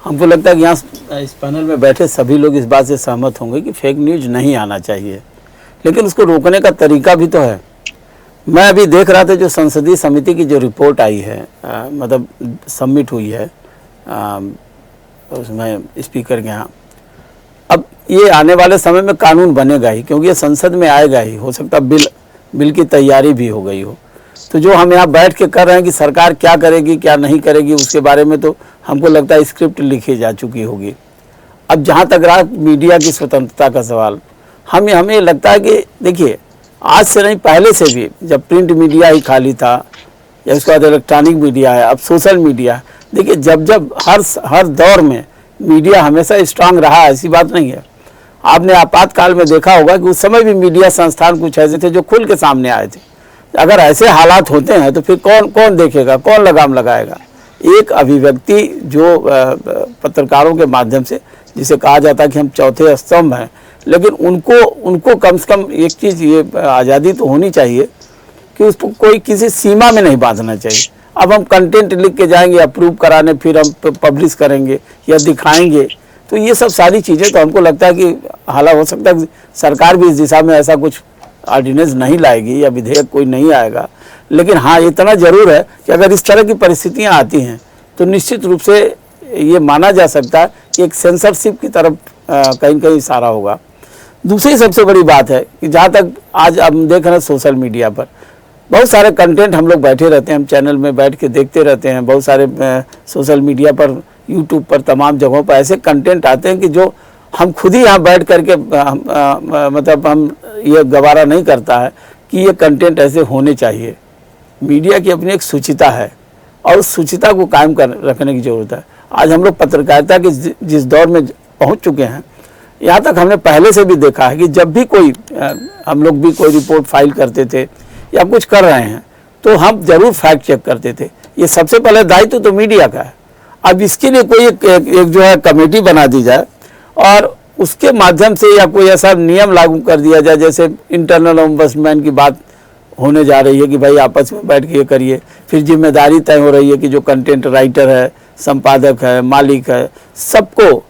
हमको लगता है कि यहाँ इस पैनल में बैठे सभी लोग इस बात से सहमत होंगे कि फेक न्यूज नहीं आना चाहिए, लेकिन उसको रोकने का तरीका भी तो है। मैं अभी देख रहा था जो संसदीय समिति की जो रिपोर्ट आई है, मतलब सबमिट हुई है उसमें स्पीकर के यहाँ, अब ये आने वाले समय में कानून बनेगा ही, क्योंकि ये संसद में आएगा ही, हो सकता बिल की तैयारी भी हो गई हो। तो जो हम यहाँ बैठ के कर रहे हैं कि सरकार क्या करेगी क्या नहीं करेगी, उसके बारे में तो हमको लगता है स्क्रिप्ट लिखी जा चुकी होगी। अब जहाँ तक रहा मीडिया की स्वतंत्रता का सवाल, हमें लगता है कि देखिए, आज से नहीं पहले से भी, जब प्रिंट मीडिया ही खाली था, या उसके बाद इलेक्ट्रॉनिक मीडिया है, अब सोशल मीडिया, देखिए जब हर दौर में मीडिया हमेशा स्ट्रांग रहा, ऐसी बात नहीं है। आपने आपातकाल में देखा होगा कि उस समय भी मीडिया संस्थान कुछ ऐसे थे जो खुल के सामने आए थे। अगर ऐसे हालात होते हैं तो फिर कौन देखेगा, कौन लगाम लगाएगा? एक अभिव्यक्ति जो पत्रकारों के माध्यम से, जिसे कहा जाता है कि हम चौथे स्तंभ हैं, लेकिन उनको कम से कम एक चीज़ ये आज़ादी तो होनी चाहिए कि उसको कोई किसी सीमा में नहीं बांधना चाहिए। अब हम कंटेंट लिख के जाएंगे अप्रूव कराने, फिर हम पब्लिश करेंगे या दिखाएंगे, तो ये सब सारी चीज़ें तो हमको लगता है कि हालांकि हो सकता है कि सरकार भी इस दिशा में ऐसा कुछ ऑर्डिनेंस नहीं लाएगी या विधेयक कोई नहीं आएगा, लेकिन हाँ इतना जरूर है कि अगर इस तरह की परिस्थितियाँ आती हैं तो निश्चित रूप से ये माना जा सकता है कि एक सेंसरशिप की तरफ कहीं कहीं इशारा होगा। दूसरी सबसे बड़ी बात है कि जहाँ तक आज हम देख रहे हैं सोशल मीडिया पर बहुत सारे कंटेंट हम लोग बैठे रहते हैं, हम चैनल में बैठ के देखते रहते हैं, बहुत सारे सोशल मीडिया पर, यूट्यूब पर, तमाम जगहों पर ऐसे कंटेंट आते हैं कि जो हम खुद ही यहाँ बैठ करके मतलब हम ये गवारा नहीं करता है कि ये कंटेंट ऐसे होने चाहिए। मीडिया की अपनी एक शुचिता है और उस शुचिता को कायम रखने की ज़रूरत है। आज हम लोग पत्रकारिता के जिस दौर में पहुँच चुके हैं, यहाँ तक हमने पहले से भी देखा है कि जब भी हम लोग भी कोई रिपोर्ट फाइल करते थे या कुछ कर रहे हैं तो हम जरूर फैक्ट चेक करते थे। ये सबसे पहले दायित्व तो मीडिया का है। अब इसके लिए कोई एक जो है कमेटी बना दी जाए और उसके माध्यम से या कोई ऐसा नियम लागू कर दिया जाए, जैसे इंटरनल ओम्बड्समैन की बात होने जा रही है कि भाई आपस में बैठ के ये करिए, फिर जिम्मेदारी तय हो रही है कि जो कंटेंट राइटर है, संपादक है, मालिक है, सबको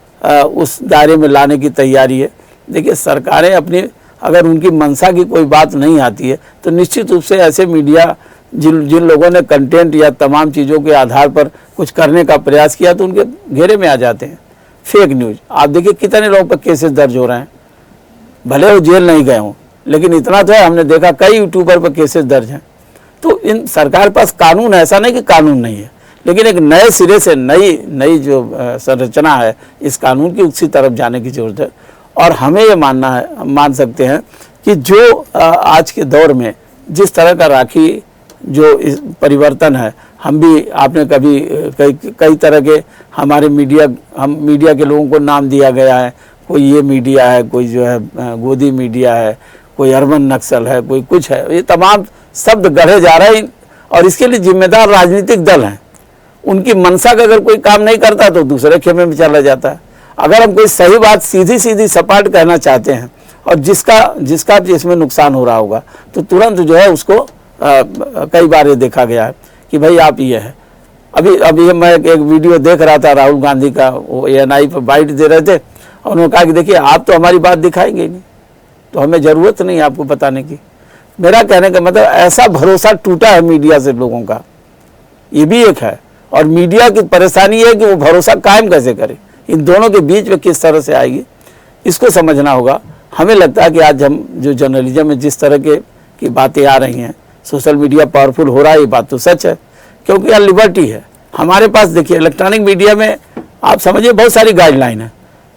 उस दायरे में लाने की तैयारी है। देखिए सरकारें अपनी, अगर उनकी मंशा की कोई बात नहीं आती है तो निश्चित रूप से ऐसे मीडिया जिन लोगों ने कंटेंट या तमाम चीज़ों के आधार पर कुछ करने का प्रयास किया तो उनके घेरे में आ जाते हैं। फेक न्यूज़, आप देखिए कितने लोगों पर केसेस दर्ज हो रहे हैं, भले वो जेल नहीं गए हों, लेकिन इतना तो है, हमने देखा कई यूट्यूबर पर केसेस दर्ज हैं। तो इन सरकार पास कानून है, ऐसा नहीं कि कानून नहीं है, लेकिन एक नए सिरे से नई जो संरचना है इस कानून की, उसी तरफ जाने की जरूरत है। और हमें ये मानना है, हम मान सकते हैं कि जो आज के दौर में जिस तरह का राखी जो परिवर्तन है, हम भी, आपने कभी कई तरह के हम मीडिया के लोगों को नाम दिया गया है, कोई ये मीडिया है, कोई जो है गोदी मीडिया है, कोई अर्बन नक्सल है, कोई कुछ है, ये तमाम शब्द गढ़े जा रहे हैं और इसके लिए जिम्मेदार राजनीतिक दल हैं। उनकी मंशा का अगर कोई काम नहीं करता तो दूसरे खेमे में चला जाता है। अगर हम कोई सही बात सीधी सपाट कहना चाहते हैं और जिसका इसमें नुकसान हो रहा होगा तो तुरंत जो है उसको कई बार ये देखा गया है कि भाई आप ये है। अभी मैं एक वीडियो देख रहा था राहुल गांधी का, वो ANI पर बाइट दे रहे थे और उन्होंने कहा कि देखिए आप तो हमारी बात दिखाएंगे ही नहीं, तो हमें ज़रूरत नहीं आपको बताने की। मेरा कहने का मतलब ऐसा भरोसा टूटा है मीडिया से लोगों का, ये भी एक है। और मीडिया की परेशानी है कि वो भरोसा कायम कैसे करे, इन दोनों के बीच में किस तरह से आएगी, इसको समझना होगा। हमें लगता है कि आज हम जो जर्नलिज्म में जिस तरह की बातें आ रही हैं, सोशल मीडिया पावरफुल हो रहा है, ये बात तो सच है, क्योंकि यहाँ लिबर्टी है हमारे पास। देखिए इलेक्ट्रॉनिक मीडिया में आप समझिए बहुत सारी गाइडलाइन है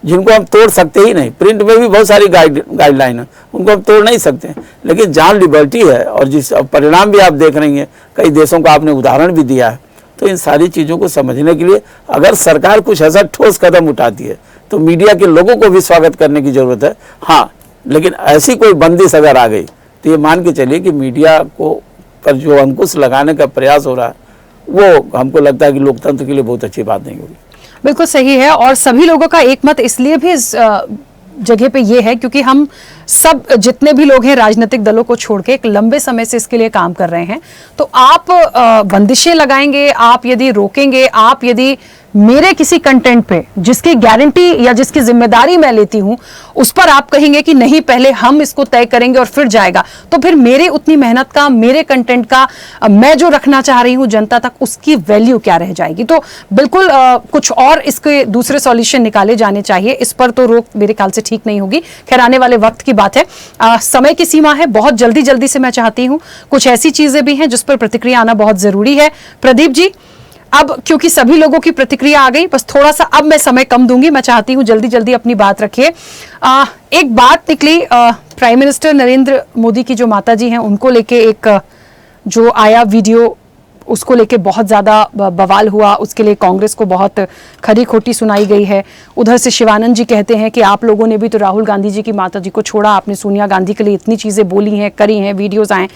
जिनको हम तोड़ सकते ही नहीं। प्रिंट में भी बहुत सारी गाइडलाइन है, उनको हम तोड़ नहीं सकते। लेकिन जहाँ लिबर्टी है और जिस परिणाम भी आप देख रही हैं, कई देशों का आपने उदाहरण भी दिया है, तो इन सारी चीज़ों को समझने के लिए अगर सरकार कुछ ऐसा ठोस कदम उठाती है तो मीडिया के लोगों को भी स्वागत करने की ज़रूरत है। हाँ, लेकिन ऐसी कोई बंदिश अगर आ गई तो ये मान के चलिए कि मीडिया को पर जो अंकुश लगाने का प्रयास हो रहा है वो हमको लगता है कि लोकतंत्र के लिए बहुत अच्छी बात नहीं होगी। बिल्कुल सही है। और सभी लोगों का एक मत इसलिए भी इस जगह पे ये है क्योंकि हम सब जितने भी लोग हैं राजनीतिक दलों को छोड़ के एक लंबे समय से इसके लिए काम कर रहे हैं। तो आप बंदिशें लगाएंगे, आप यदि रोकेंगे, आप यदि मेरे किसी कंटेंट पे जिसकी गारंटी या जिसकी जिम्मेदारी मैं लेती हूं उस पर आप कहेंगे कि नहीं पहले हम इसको तय करेंगे और फिर जाएगा, तो फिर मेरे उतनी मेहनत का, मेरे कंटेंट का, मैं जो रखना चाह रही हूं जनता तक, उसकी वैल्यू क्या रह जाएगी। तो बिल्कुल कुछ और इसके दूसरे सॉल्यूशन निकाले जाने चाहिए। इस पर तो रोक मेरे ख्याल से ठीक नहीं होगी। खैर आने वाले वक्त की बात है। समय की सीमा है, बहुत जल्दी से मैं चाहती हूं कुछ ऐसी चीजें भी हैं जिस पर प्रतिक्रिया आना बहुत जरूरी है। प्रदीप जी, अब क्योंकि सभी लोगों की प्रतिक्रिया आ गई, बस थोड़ा सा अब मैं समय कम दूंगी, मैं चाहती हूं जल्दी अपनी बात रखिए। एक बात निकली प्राइम मिनिस्टर नरेंद्र मोदी की जो माता जी हैं उनको लेके एक जो आया वीडियो, उसको लेके बहुत ज़्यादा बवाल हुआ, उसके लिए कांग्रेस को बहुत खरी खोटी सुनाई गई है। उधर से शिवानंद जी कहते हैं कि आप लोगों ने भी तो राहुल गांधी जी की माता जी को छोड़ा, आपने सोनिया गांधी के लिए इतनी चीज़ें बोली हैं, करी हैं, वीडियोस आए,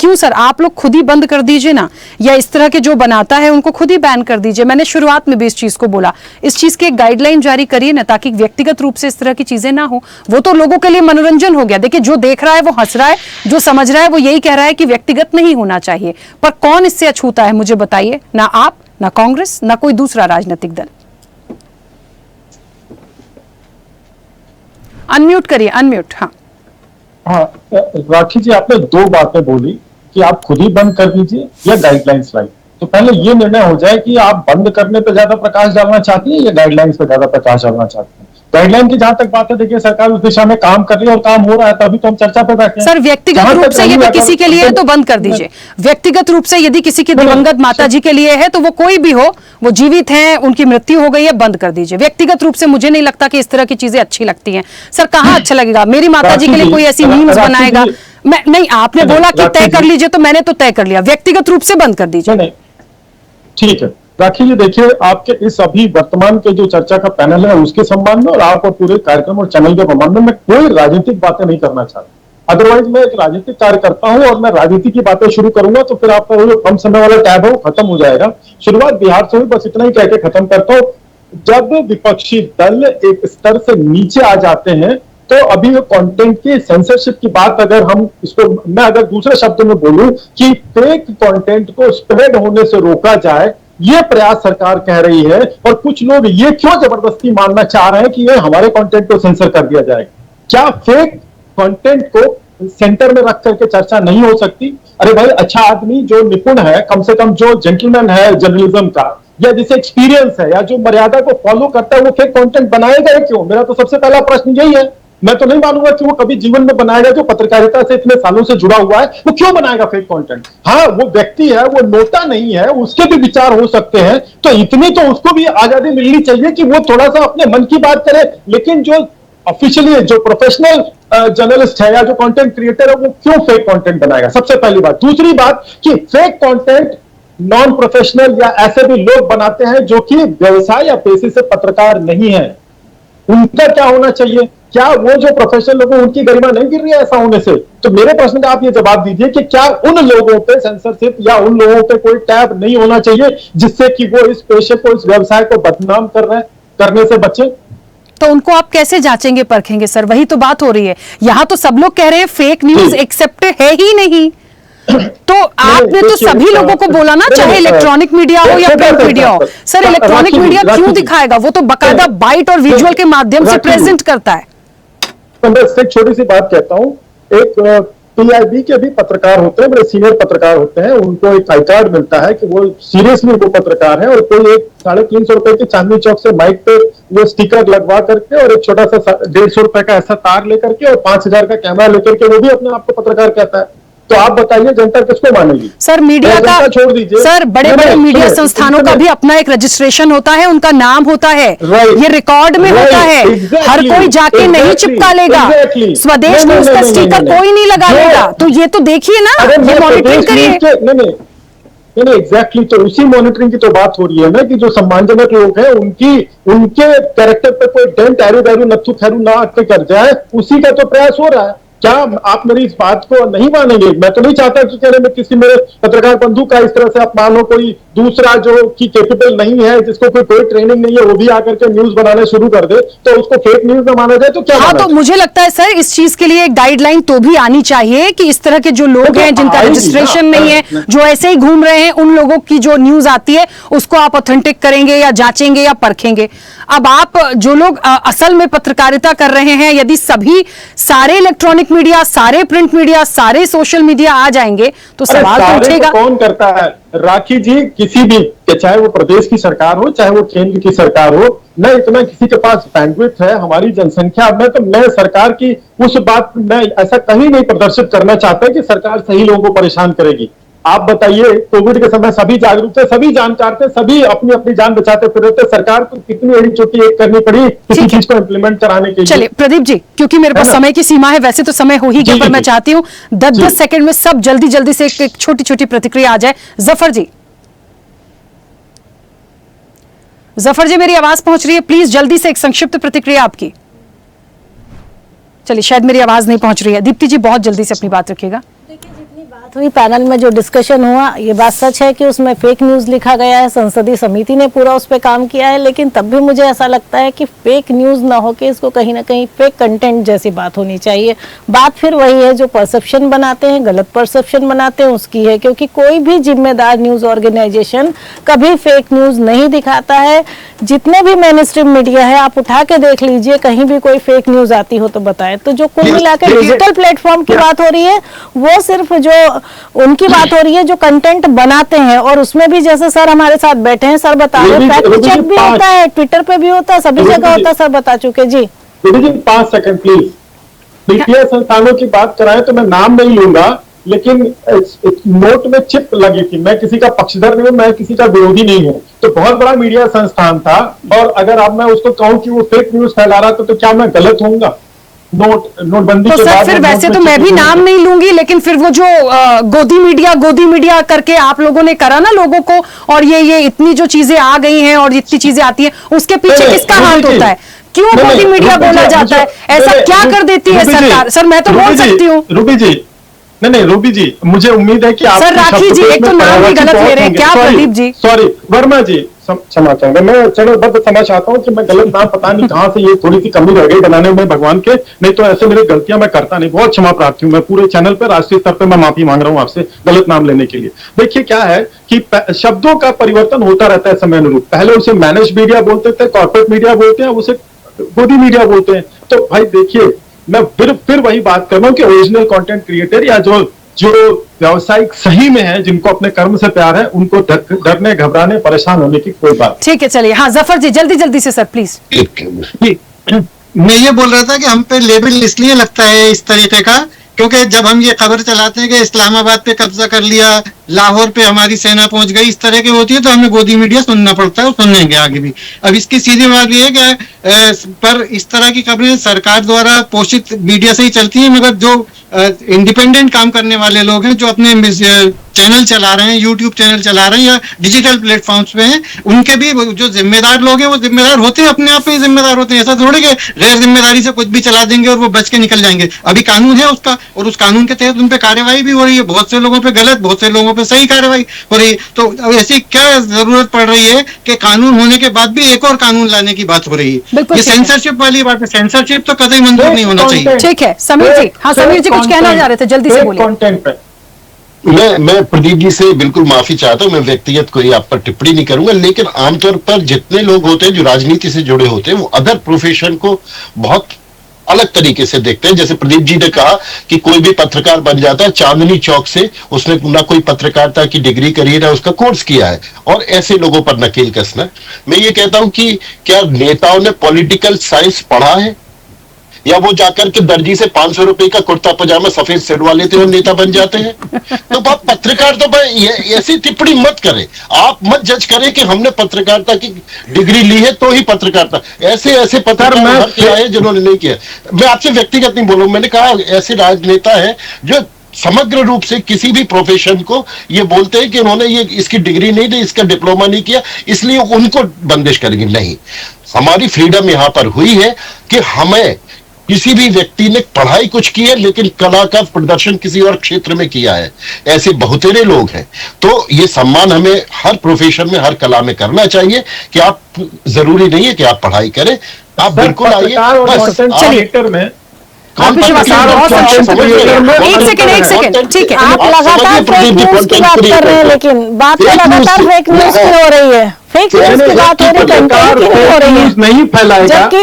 क्यों सर आप लोग खुद ही बंद कर दीजिए ना, या इस तरह के जो बनाता है उनको खुद ही बैन कर दीजिए। मैंने शुरुआत में भी इस चीज़ को बोला, इस चीज़ की एक गाइडलाइन जारी करिए ना, ताकि व्यक्तिगत रूप से इस तरह की चीज़ें ना हो। वो तो लोगों के लिए मनोरंजन हो गया। देखिए जो देख रहा है वो हंस रहा है, जो समझ रहा है वो यही कह रहा है कि व्यक्तिगत नहीं होना चाहिए, पर कौन इससे अछूता है मुझे बताइए। ना आप, ना कांग्रेस, ना कोई दूसरा राजनीतिक दल। अनम्यूट करिए, अनम्यूट। हाँ राखी जी, आपने दो बातें बोली कि आप खुद ही बंद कर दीजिए या गाइडलाइंस लाई। तो पहले ये निर्णय हो जाए कि आप बंद करने पे ज्यादा प्रकाश डालना चाहती है या गाइडलाइंस पे ज्यादा प्रकाश डालना चाहती है। गाइडलाइन की जहां तक बात है, देखिए सरकार उस दिशा में काम कर रही है और काम हो रहा है, तभी तो हम चर्चा पे बैठे हैं। सर व्यक्तिगत रूप से यदि किसी के लिए है तो बंद कर दीजिए। व्यक्तिगत रूप से यदि किसी की दिवंगत माता जी के लिए है तो वो कोई भी हो, वो जीवित हैं, उनकी मृत्यु हो गई है, बंद कर दीजिए। व्यक्तिगत रूप से मुझे नहीं लगता कि इस तरह की चीजें अच्छी लगती हैं। सर कहाँ अच्छा लगेगा, मेरी माता जी के लिए कोई ऐसी मीम्स बनाएगा, मैं नहीं, आपने बोला कि तय कर लीजिए तो मैंने तो तय कर लिया, व्यक्तिगत रूप से बंद कर दीजिए। ठीक है राखी जी, देखिए आपके इस अभी वर्तमान के जो चर्चा का पैनल है उसके संबंध में और आप और पूरे कार्यक्रम और चैनल के संबंध में मैं कोई राजनीतिक बातें नहीं करना चाहता। अदरवाइज मैं एक राजनीतिक कार्यकर्ता हूं और मैं राजनीति की बातें शुरू करूंगा तो फिर आपका जो कम समय वाला टैब है वो खत्म हो जाएगा। शुरुआत बिहार से हुई, बस इतना ही कह के खत्म करता हूं। जब विपक्षी दल एक स्तर से नीचे आ जाते हैं तो अभी कंटेंट की सेंसरशिप की बात, अगर हम इसको मैं अगर दूसरे शब्द में बोलूं कि फेक कंटेंट को स्प्रेड होने से रोका जाए, ये प्रयास सरकार कह रही है। और कुछ लोग ये क्यों जबरदस्ती मानना चाह रहे हैं कि ये हमारे कंटेंट को सेंसर कर दिया जाएगा। क्या फेक कंटेंट को सेंटर में रख करके चर्चा नहीं हो सकती? अरे भाई, अच्छा आदमी जो निपुण है, कम से कम जो जेंटलमैन है जर्नलिज्म का, या जिसे एक्सपीरियंस है, या जो मर्यादा को फॉलो करता है, वो फेक कंटेंट बनाएगा क्यों? मेरा तो सबसे पहला प्रश्न यही है। मैं तो नहीं मानूंगा कि वो कभी जीवन में बनाएगा। जो पत्रकारिता से इतने सालों से जुड़ा हुआ है वो क्यों बनाएगा फेक कंटेंट? हाँ, वो व्यक्ति है, वो नोटा नहीं है, उसके भी विचार हो सकते हैं, तो इतनी तो उसको भी आजादी मिलनी चाहिए कि वो थोड़ा सा अपने मन की बात करे। लेकिन जो ऑफिशियली जो प्रोफेशनल जर्नलिस्ट है या जो कंटेंट क्रिएटर है, वो क्यों फेक कंटेंट बनाएगा? सबसे पहली बात। दूसरी बात कि फेक कंटेंट नॉन प्रोफेशनल या ऐसे भी लोग बनाते हैं जो कि व्यवसाय या पेशे से पत्रकार नहीं है, उनका क्या होना चाहिए? क्या वो जो प्रोफेशनल लोग उनकी गरिमा नहीं गिर रही है ऐसा होने से? तो मेरे प्रश्न का आप ये जवाब दीजिए कि क्या उन लोगों पे सेंसरशिप या उन लोगों पे कोई टैब नहीं होना चाहिए जिससे कि वो इस पेशे को, इस व्यवसाय को बदनाम करने से बचे? तो उनको आप कैसे जांचेंगे परखेंगे सर? वही तो बात हो रही है। यहाँ तो सब लोग कह रहे हैं फेक न्यूज एक्सेप्टेड है ही नहीं। तो आपने तो सभी लोगों को बोला ना, चाहे इलेक्ट्रॉनिक मीडिया हो या प्रिंट मीडिया हो। सर इलेक्ट्रॉनिक मीडिया क्यों दिखाएगा? वो तो बकायदा बाइट और विजुअल के माध्यम से प्रेजेंट करता है। तो मैं एक छोटी सी बात कहता हूँ। एक पीआईबी के भी पत्रकार होते हैं, बड़े सीनियर पत्रकार होते हैं, उनको एक आई कार्ड मिलता है कि वो सीरियसली वो पत्रकार है, और कोई एक 350 रुपए की चांदनी चौक से माइक पे वो स्टिकर लगवा करके और एक छोटा सा 150 रुपए का ऐसा तार लेकर के और 5000 का कैमरा लेकर के वो भी अपने आप को पत्रकार कहता है। तो आप बताइए जनता किसको मानेगी? सर मीडिया का छोड़ दीजिए सर, बड़े बड़े मीडिया संस्थानों का भी अपना एक रजिस्ट्रेशन होता है, उनका नाम होता है, ये रिकॉर्ड में होता है। हर कोई जाके नहीं चिपका लेगा, स्वदेश न्यूज का स्टिकर कोई नहीं लगा लेगा। तो ये तो देखिए ना, ये मॉनिटरिंग करिए। नहीं एग्जैक्टली, तो उसी मॉनिटरिंग की तो बात हो रही है ना कि जो सम्मानजनक लोग हैं उनके कैरेक्टर पे कोई डेंट एरू बैरू नत्थु खैरू ना आके कर जाए, उसी का तो प्रयास हो रहा है। क्या आप मेरी इस बात को नहीं मानेंगे? मैं तो नहीं चाहता कि कहने में किसी मेरे पत्रकार बंधु का इस तरह से अपमान हो। कोई दूसरा जो कि कैपेबल नहीं है, जिसको कोई ट्रेनिंग नहीं है, वो भी आकर के न्यूज बनाने शुरू कर दे, तो उसको फेक न्यूज न माना जाए तो क्या? हाँ, तो मुझे लगता है सर इस चीज के लिए एक गाइडलाइन तो भी आनी चाहिए कि इस तरह के जो लोग हैं जिनका रजिस्ट्रेशन नहीं है, जो ऐसे ही घूम रहे हैं, उन लोगों की जो न्यूज आती है उसको आप ऑथेंटिक करेंगे या जांचेंगे या परखेंगे। अब आप जो लोग असल में पत्रकारिता कर रहे हैं, यदि सभी सारे इलेक्ट्रॉनिक मीडिया, सारे प्रिंट मीडिया, सारे सोशल मीडिया आ जाएंगे तो सवाल तो उठेगा। कौन करता है राखी जी? किसी भी, चाहे वो प्रदेश की सरकार हो चाहे वो केंद्र की सरकार हो, न इतना किसी के पास बैंडविड्थ है। हमारी जनसंख्या में तो मैं सरकार की उस बात में ऐसा कहीं नहीं प्रदर्शित करना चाहता कि सरकार सही लोगों को परेशान करेगी। आप बताइए, कोविड के समय सभी जागरूक थे, सभी जानकार थे, सभी अपनी अपनी जान बचाते फिर रहे थे। सरकार को कितनी एड़ी चोटी एक करनी पड़ी किसी चीज को इम्प्लीमेंट कराने के लिए। चलिए प्रदीप जी, क्योंकि मेरे पास समय की सीमा है, वैसे तो समय हो ही गया, पर मैं चाहती हूँ 10-10 सेकंड में सब जल्दी से एक छोटी छोटी प्रतिक्रिया आ जाए। जफर जी मेरी आवाज पहुंच रही है? प्लीज जल्दी से एक संक्षिप्त प्रतिक्रिया आपकी। चलिए शायद मेरी आवाज नहीं पहुंच रही है। दीप्ति जी बहुत जल्दी से अपनी बात रखिएगा। बात हुई पैनल में, जो डिस्कशन हुआ, ये बात सच है कि उसमें फेक न्यूज लिखा गया है। संसदीय समिति ने पूरा उस पर काम किया है, लेकिन तब भी मुझे ऐसा लगता है कि फेक न्यूज ना होके इसको कहीं ना कहीं फेक कंटेंट जैसी बात होनी चाहिए। बात फिर वही है, जो परसेप्शन बनाते हैं, गलत परसेप्शन बनाते हैं, उसकी है। क्योंकि कोई भी जिम्मेदार न्यूज ऑर्गेनाइजेशन कभी फेक न्यूज नहीं दिखाता है। जितने भी मेनस्ट्रीम मीडिया है, आप उठा के देख लीजिए, कहीं भी कोई फेक न्यूज आती हो तो बताएं। तो जो कुल मिलाकर डिजिटल प्लेटफॉर्म की बात हो रही है, वो सिर्फ जो उनकी बात हो रही है जो कंटेंट बनाते हैं, और उसमें भी जैसे सर हमारे साथ बैठे हैं, सर बता रहे, फैक्ट चेक भी होता है, ट्विटर पे भी होता है, सभी जगह होता है, सर बता चुके। जी 5 सेकंड प्लीज। मीडिया संस्थानों की बात कराएं तो मैं नाम नहीं लूंगा, लेकिन नोट में चिप लगी थी। मैं किसी का पक्षधर नहीं हूं, मैं किसी का विरोधी नहीं हूं। तो बहुत बड़ा मीडिया संस्थान था, और अगर अब मैं उसको कहूं कि वो फेक न्यूज फैला रहा था तो क्या मैं गलत होऊंगा? नोटबंदी तो के बाद फिर वैसे तो मैं भी नाम नहीं लूंगी, लेकिन फिर वो जो गोदी मीडिया करके आप लोगों ने करा ना लोगों को, और ये इतनी जो चीजें आ गई हैं और इतनी चीजें आती हैं, उसके पीछे किसका हाथ होता है? क्यों गोदी मीडिया बोला जाता है? ऐसा क्या कर देती है सरकार? सर मैं तो बोल सकती हूँ। रूबी जी, नहीं रूबी जी, मुझे उम्मीद है कि आप सर राखी जी एक तो नाम ही गलत ले रहे हैं क्या? प्रदीप जी सॉरी, वर्मा जी क्षमा चाहूंगा, मैं चरणबद्ध क्षमा चाहता हूं कि मैं गलत नाम पता नहीं कहां से ये थोड़ी सी कमी रह गई बनाने में भगवान के, नहीं तो ऐसे मेरी गलतियां मैं करता नहीं। बहुत क्षमा प्रार्थी हूं, मैं पूरे चैनल पर राष्ट्रीय स्तर पर मैं माफी मांग रहा हूं आपसे गलत नाम लेने के लिए। देखिए क्या है कि शब्दों का परिवर्तन होता रहता है समय अनुरूप। पहले उसे मैनेज मीडिया बोलते थे, कॉर्पोरेट मीडिया बोलते हैं, उसे गोदी मीडिया बोलते हैं। तो भाई देखिए, मैं फिर वही बात कर रहा हूं कि ओरिजिनल कंटेंट क्रिएटर या जो व्यावसायिक सही में है, जिनको अपने कर्म से प्यार है, उनको डरने घबराने परेशान होने की कोई बात। ठीक है चलिए। हाँ जफर जी जल्दी से सर प्लीज। मैं ये बोल रहा था कि हम पे लेबल इसलिए लगता है इस तरीके का, क्योंकि जब हम ये खबर चलाते हैं कि इस्लामाबाद पे कब्जा कर लिया, लाहौर पे हमारी सेना पहुंच गई, इस तरह की होती है, तो हमें गोदी मीडिया सुनना पड़ता है और सुनेंगे आगे भी। अब इसकी सीधी बात ये है कि पर इस तरह की खबरें सरकार द्वारा पोषित मीडिया से ही चलती हैं, मगर जो इंडिपेंडेंट काम करने वाले लोग हैं, जो अपने चैनल चला रहे हैं, यूट्यूब चैनल चला रहे हैं या डिजिटल प्लेटफॉर्म्स पे हैं, उनके भी जो जिम्मेदार लोग हैं वो जिम्मेदार होते हैं, अपने आप में जिम्मेदार होते हैं। ऐसा थोड़े कि गैर जिम्मेदारी से कुछ भी चला देंगे और वो बच के निकल जाएंगे। अभी कानून है उसका, और उस कानून के तहत उन पे कार्यवाही भी हो रही है। बहुत से लोगों पे गलत, बहुत से लोगों लोगों पे सही कार्रवाई हो रही है। तो ऐसी क्या जरूरत पड़ रही है कि कानून होने के बाद भी एक और कानून लाने की बात हो रही है? ये सेंसरशिप वाली बात है, सेंसरशिप तो कतई मंजूर नहीं होना चाहिए। ठीक है समीर जी, हाँ समीर जी कुछ कहना चाह रहे थे, जल्दी से बोलिए। मैं प्रदीप जी से बिल्कुल माफी चाहता हूं, मैं व्यक्तिगत कोई आप पर टिप्पणी नहीं करूंगा, लेकिन आमतौर पर जितने लोग होते हैं जो राजनीति से जुड़े होते हैं वो अदर प्रोफेशन को बहुत अलग तरीके से देखते हैं। जैसे प्रदीप जी ने कहा कि कोई भी पत्रकार बन जाता है चांदनी चौक से, उसने ना कोई पत्रकारिता की डिग्री करी है ना उसका कोर्स किया है, और ऐसे लोगों पर नकेल कसना। मैं ये कहता हूं कि क्या नेताओं ने पॉलिटिकल साइंस पढ़ा है, या वो जाकर के दर्जी से 500 रुपए का कुर्ता पजामा सफेद सिलवा लेते हैं और नेता बन जाते हैं? तो आप पत्रकार तो भाई ऐसी टिप्पणी मत करें, आप मत जज करें कि हमने पत्रकारिता की डिग्री ली है तो ही पत्रकारिता। ऐसे पत्रकार किया है जिन्होंने नहीं किया। मैं आपसे व्यक्तिगत नहीं बोलूं, मैंने कहा ऐसे राजनेता है जो समग्र रूप से किसी भी प्रोफेशन को ये बोलते हैं कि उन्होंने ये इसकी डिग्री नहीं दी, इसका डिप्लोमा नहीं किया, इसलिए उनको बंदिश करेंगे। नहीं, हमारी फ्रीडम यहां पर हुई है कि हमें किसी भी व्यक्ति ने पढ़ाई कुछ की है लेकिन कला का प्रदर्शन किसी और क्षेत्र में किया है, ऐसे बहुतेरे लोग हैं। तो ये सम्मान हमें हर प्रोफेशन में, हर कला में करना चाहिए कि आप जरूरी नहीं है कि आप पढ़ाई करें, आप बिल्कुल आइए। एक सेकंड, ठीक है, आप लगातार फेक न्यूज की बात कर रहे हैं, लेकिन बात तो लगातार फेक न्यूज की हो रही है। फेक न्यूज की बात हो रही है, कंटेंट की नहीं हो रही है। नहीं फैलाएगा, जबकि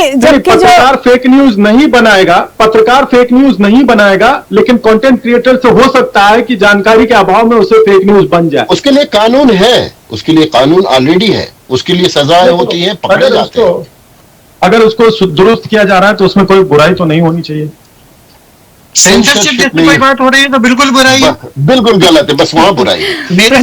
पत्रकार फेक न्यूज नहीं बनाएगा, पत्रकार फेक न्यूज नहीं बनाएगा, लेकिन कंटेंट क्रिएटर से हो सकता है कि जानकारी के अभाव में उसे फेक न्यूज बन जाए। उसके लिए कानून है, उसके लिए कानून ऑलरेडी है, उसके लिए सजाएं होती है, पकड़े जाते हैं। अगर उसको दुरुस्त किया जा रहा है तो उसमें कोई बुराई तो नहीं होनी चाहिए। सेंसरशिप जैसी कोई बात हो रही है तो बिल्कुल बुराई है, बिल्कुल गलत है, बस वहां बुराई है। जितने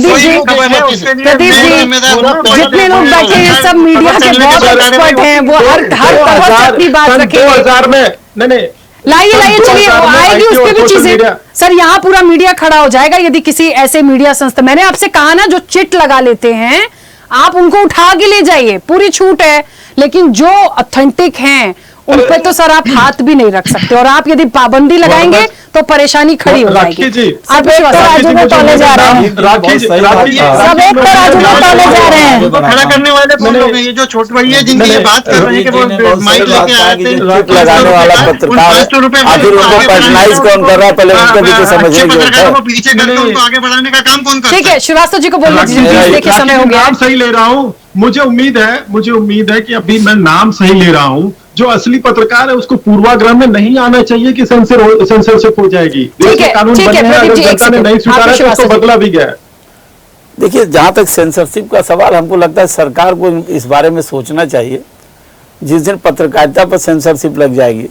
लोग बैठे हैं सब मीडिया के बहुत एक्सपर्ट हैं, वो हर तरह से अपनी बात रखेंगे। 2000 में नहीं लाइए चलिए, आएगी उस पर भी चीजें। सर यहाँ पूरा मीडिया खड़ा हो जाएगा यदि किसी ऐसे मीडिया संस्था, मैंने आपसे कहा ना जो चिट लगा लेते हैं आप उनको उठा के ले जाइए, पूरी छूट है, लेकिन जो ऑथेंटिक हैं उन पे तो सर आप हाथ भी नहीं रख सकते, और आप यदि पाबंदी लगाएंगे तो परेशानी खड़ी हो जाएगी। आप राजू में तोले जा रहे हैं, सब एक राजू में तोले जा रहे हैं। खड़ा करने वाले कौन लोग हैं? ये जो छोट भाई है जिनकी ये बात कर रहे हैं कि वो माइक लेके आए थे, लगाने वाला पत्रकार आखिर उनको पर्सनलाइज कौन कर रहा है, पहले उनको भी तो समझने की जरूरत है। पीछे करके उनको आगे बढ़ाने का काम कौन करता है? ठीक है, श्रीवास्तव जी को बोलने दीजिए, देखिए समय हो गया। नाम सही ले रहा हूँ, मुझे उम्मीद है कि अभी मैं नाम सही ले रहा हूँ। जो असली पत्रकार है उसको पूर्वाग्रह में नहीं आना चाहिए कि सेंसरशिप हो जाएगी। ठीक है, कानून बने हैं, अगर जनता ने नहीं स्वीकारा तो उसको बदला भी गया है। देखिए, जहां तक सेंसरशिप का सवाल, हमको लगता है सरकार को इस बारे में सोचना चाहिए। जिस दिन पत्रकारिता पर सेंसरशिप लग जाएगी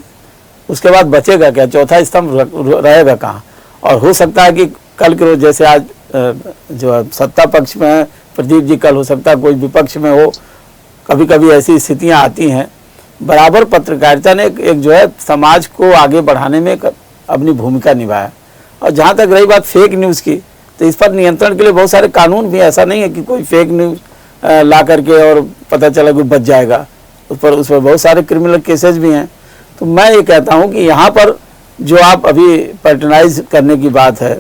उसके बाद बचेगा क्या, चौथा स्तंभ रहेगा कहाँ? और हो सकता है कि कल के रोज जैसे आज जो सत्ता पक्ष में है प्रदीप जी, कल हो सकता है कोई विपक्ष में हो। कभी कभी ऐसी स्थितियां आती हैं। बराबर पत्रकारिता ने एक जो है समाज को आगे बढ़ाने में अपनी भूमिका निभाया। और जहाँ तक रही बात फेक न्यूज़ की, तो इस पर नियंत्रण के लिए बहुत सारे कानून भी, ऐसा नहीं है कि कोई फेक न्यूज़ ला करके और पता चला कोई बच जाएगा, उस पर बहुत सारे क्रिमिनल केसेस भी हैं। तो मैं ये कहता हूँ कि यहाँ पर जो आप अभी पैटर्नाइज करने की बात है,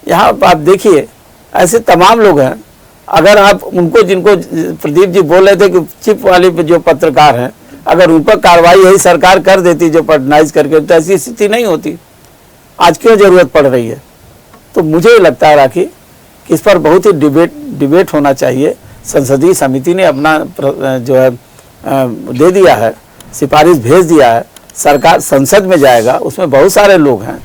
यहाँ आप देखिए ऐसे तमाम लोग हैं। अगर आप उनको, जिनको प्रदीप जी बोल रहे थे कि चिप वाले जो पत्रकार हैं, अगर उन पर कार्रवाई यही सरकार कर देती जो पैटर्नाइज करके, तो ऐसी स्थिति नहीं होती। आज क्यों जरूरत पड़ रही है? तो मुझे लगता है राखी कि इस पर बहुत ही डिबेट होना चाहिए। संसदीय समिति ने अपना जो है दे दिया है, सिफारिश भेज दिया है, सरकार संसद में जाएगा, उसमें बहुत सारे लोग हैं,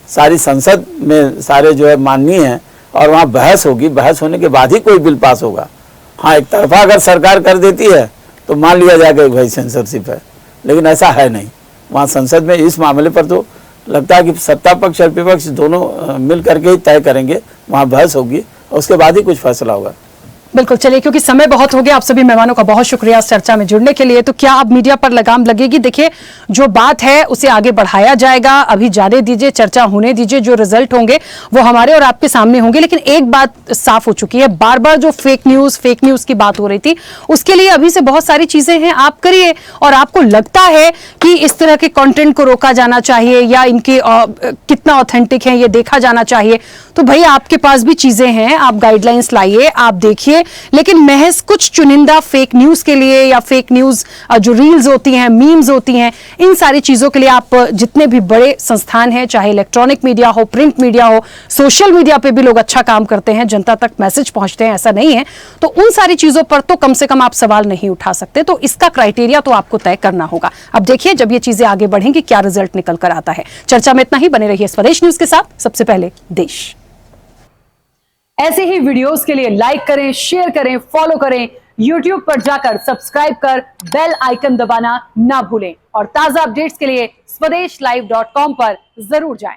सारी संसद में सारे जो है माननीय हैं, और वहाँ बहस होगी, बहस होने के बाद ही कोई बिल पास होगा। हाँ, एक तरफा अगर सरकार कर देती है तो मान लिया जाएगा कि भाई सेंसरशिप है, लेकिन ऐसा है नहीं। वहाँ संसद में इस मामले पर तो लगता है कि सत्ता पक्ष और विपक्ष दोनों मिल करके ही तय करेंगे, वहाँ बहस होगी और उसके बाद ही कुछ फैसला होगा। बिल्कुल, चलिए, क्योंकि समय बहुत हो गया, आप सभी मेहमानों का बहुत शुक्रिया इस चर्चा में जुड़ने के लिए। तो क्या अब मीडिया पर लगाम लगेगी? देखिए, जो बात है उसे आगे बढ़ाया जाएगा, अभी जाने दीजिए, चर्चा होने दीजिए, जो रिजल्ट होंगे वो हमारे और आपके सामने होंगे। लेकिन एक बात साफ हो चुकी है, बार बार जो फेक न्यूज की बात हो रही थी, उसके लिए अभी से बहुत सारी चीजें हैं, आप करिए। और आपको लगता है कि इस तरह के कंटेंट को रोका जाना चाहिए या इनके कितना ऑथेंटिक है ये देखा जाना चाहिए, तो भाई आपके पास भी चीजें हैं, आप गाइडलाइंस लाइए, आप देखिए। लेकिन महज कुछ चुनिंदा फेक न्यूज के लिए या फेक न्यूज जो रील्स होती हैं, मीम्स होती हैं, इन सारी चीजों के लिए आप जितने भी बड़े संस्थान हैं, चाहे इलेक्ट्रॉनिक मीडिया हो, प्रिंट मीडिया हो, सोशल मीडिया पे भी लोग अच्छा काम करते हैं, जनता तक मैसेज पहुंचते हैं, ऐसा नहीं है, तो उन सारी चीजों पर तो कम से कम आप सवाल नहीं उठा सकते। तो इसका क्राइटेरिया तो आपको तय करना होगा। अब देखिए, जब ये चीजें आगे बढ़ेंगी, क्या रिजल्ट निकल कर आता है। चर्चा में इतना ही, बने रहिए स्वदेश न्यूज के साथ। सबसे पहले देश। ऐसे ही वीडियोस के लिए लाइक करें, शेयर करें, फॉलो करें, YouTube पर जाकर सब्सक्राइब कर बेल आइकन दबाना ना भूलें। और ताजा अपडेट्स के लिए स्वदेशलाइव.com पर जरूर जाएं।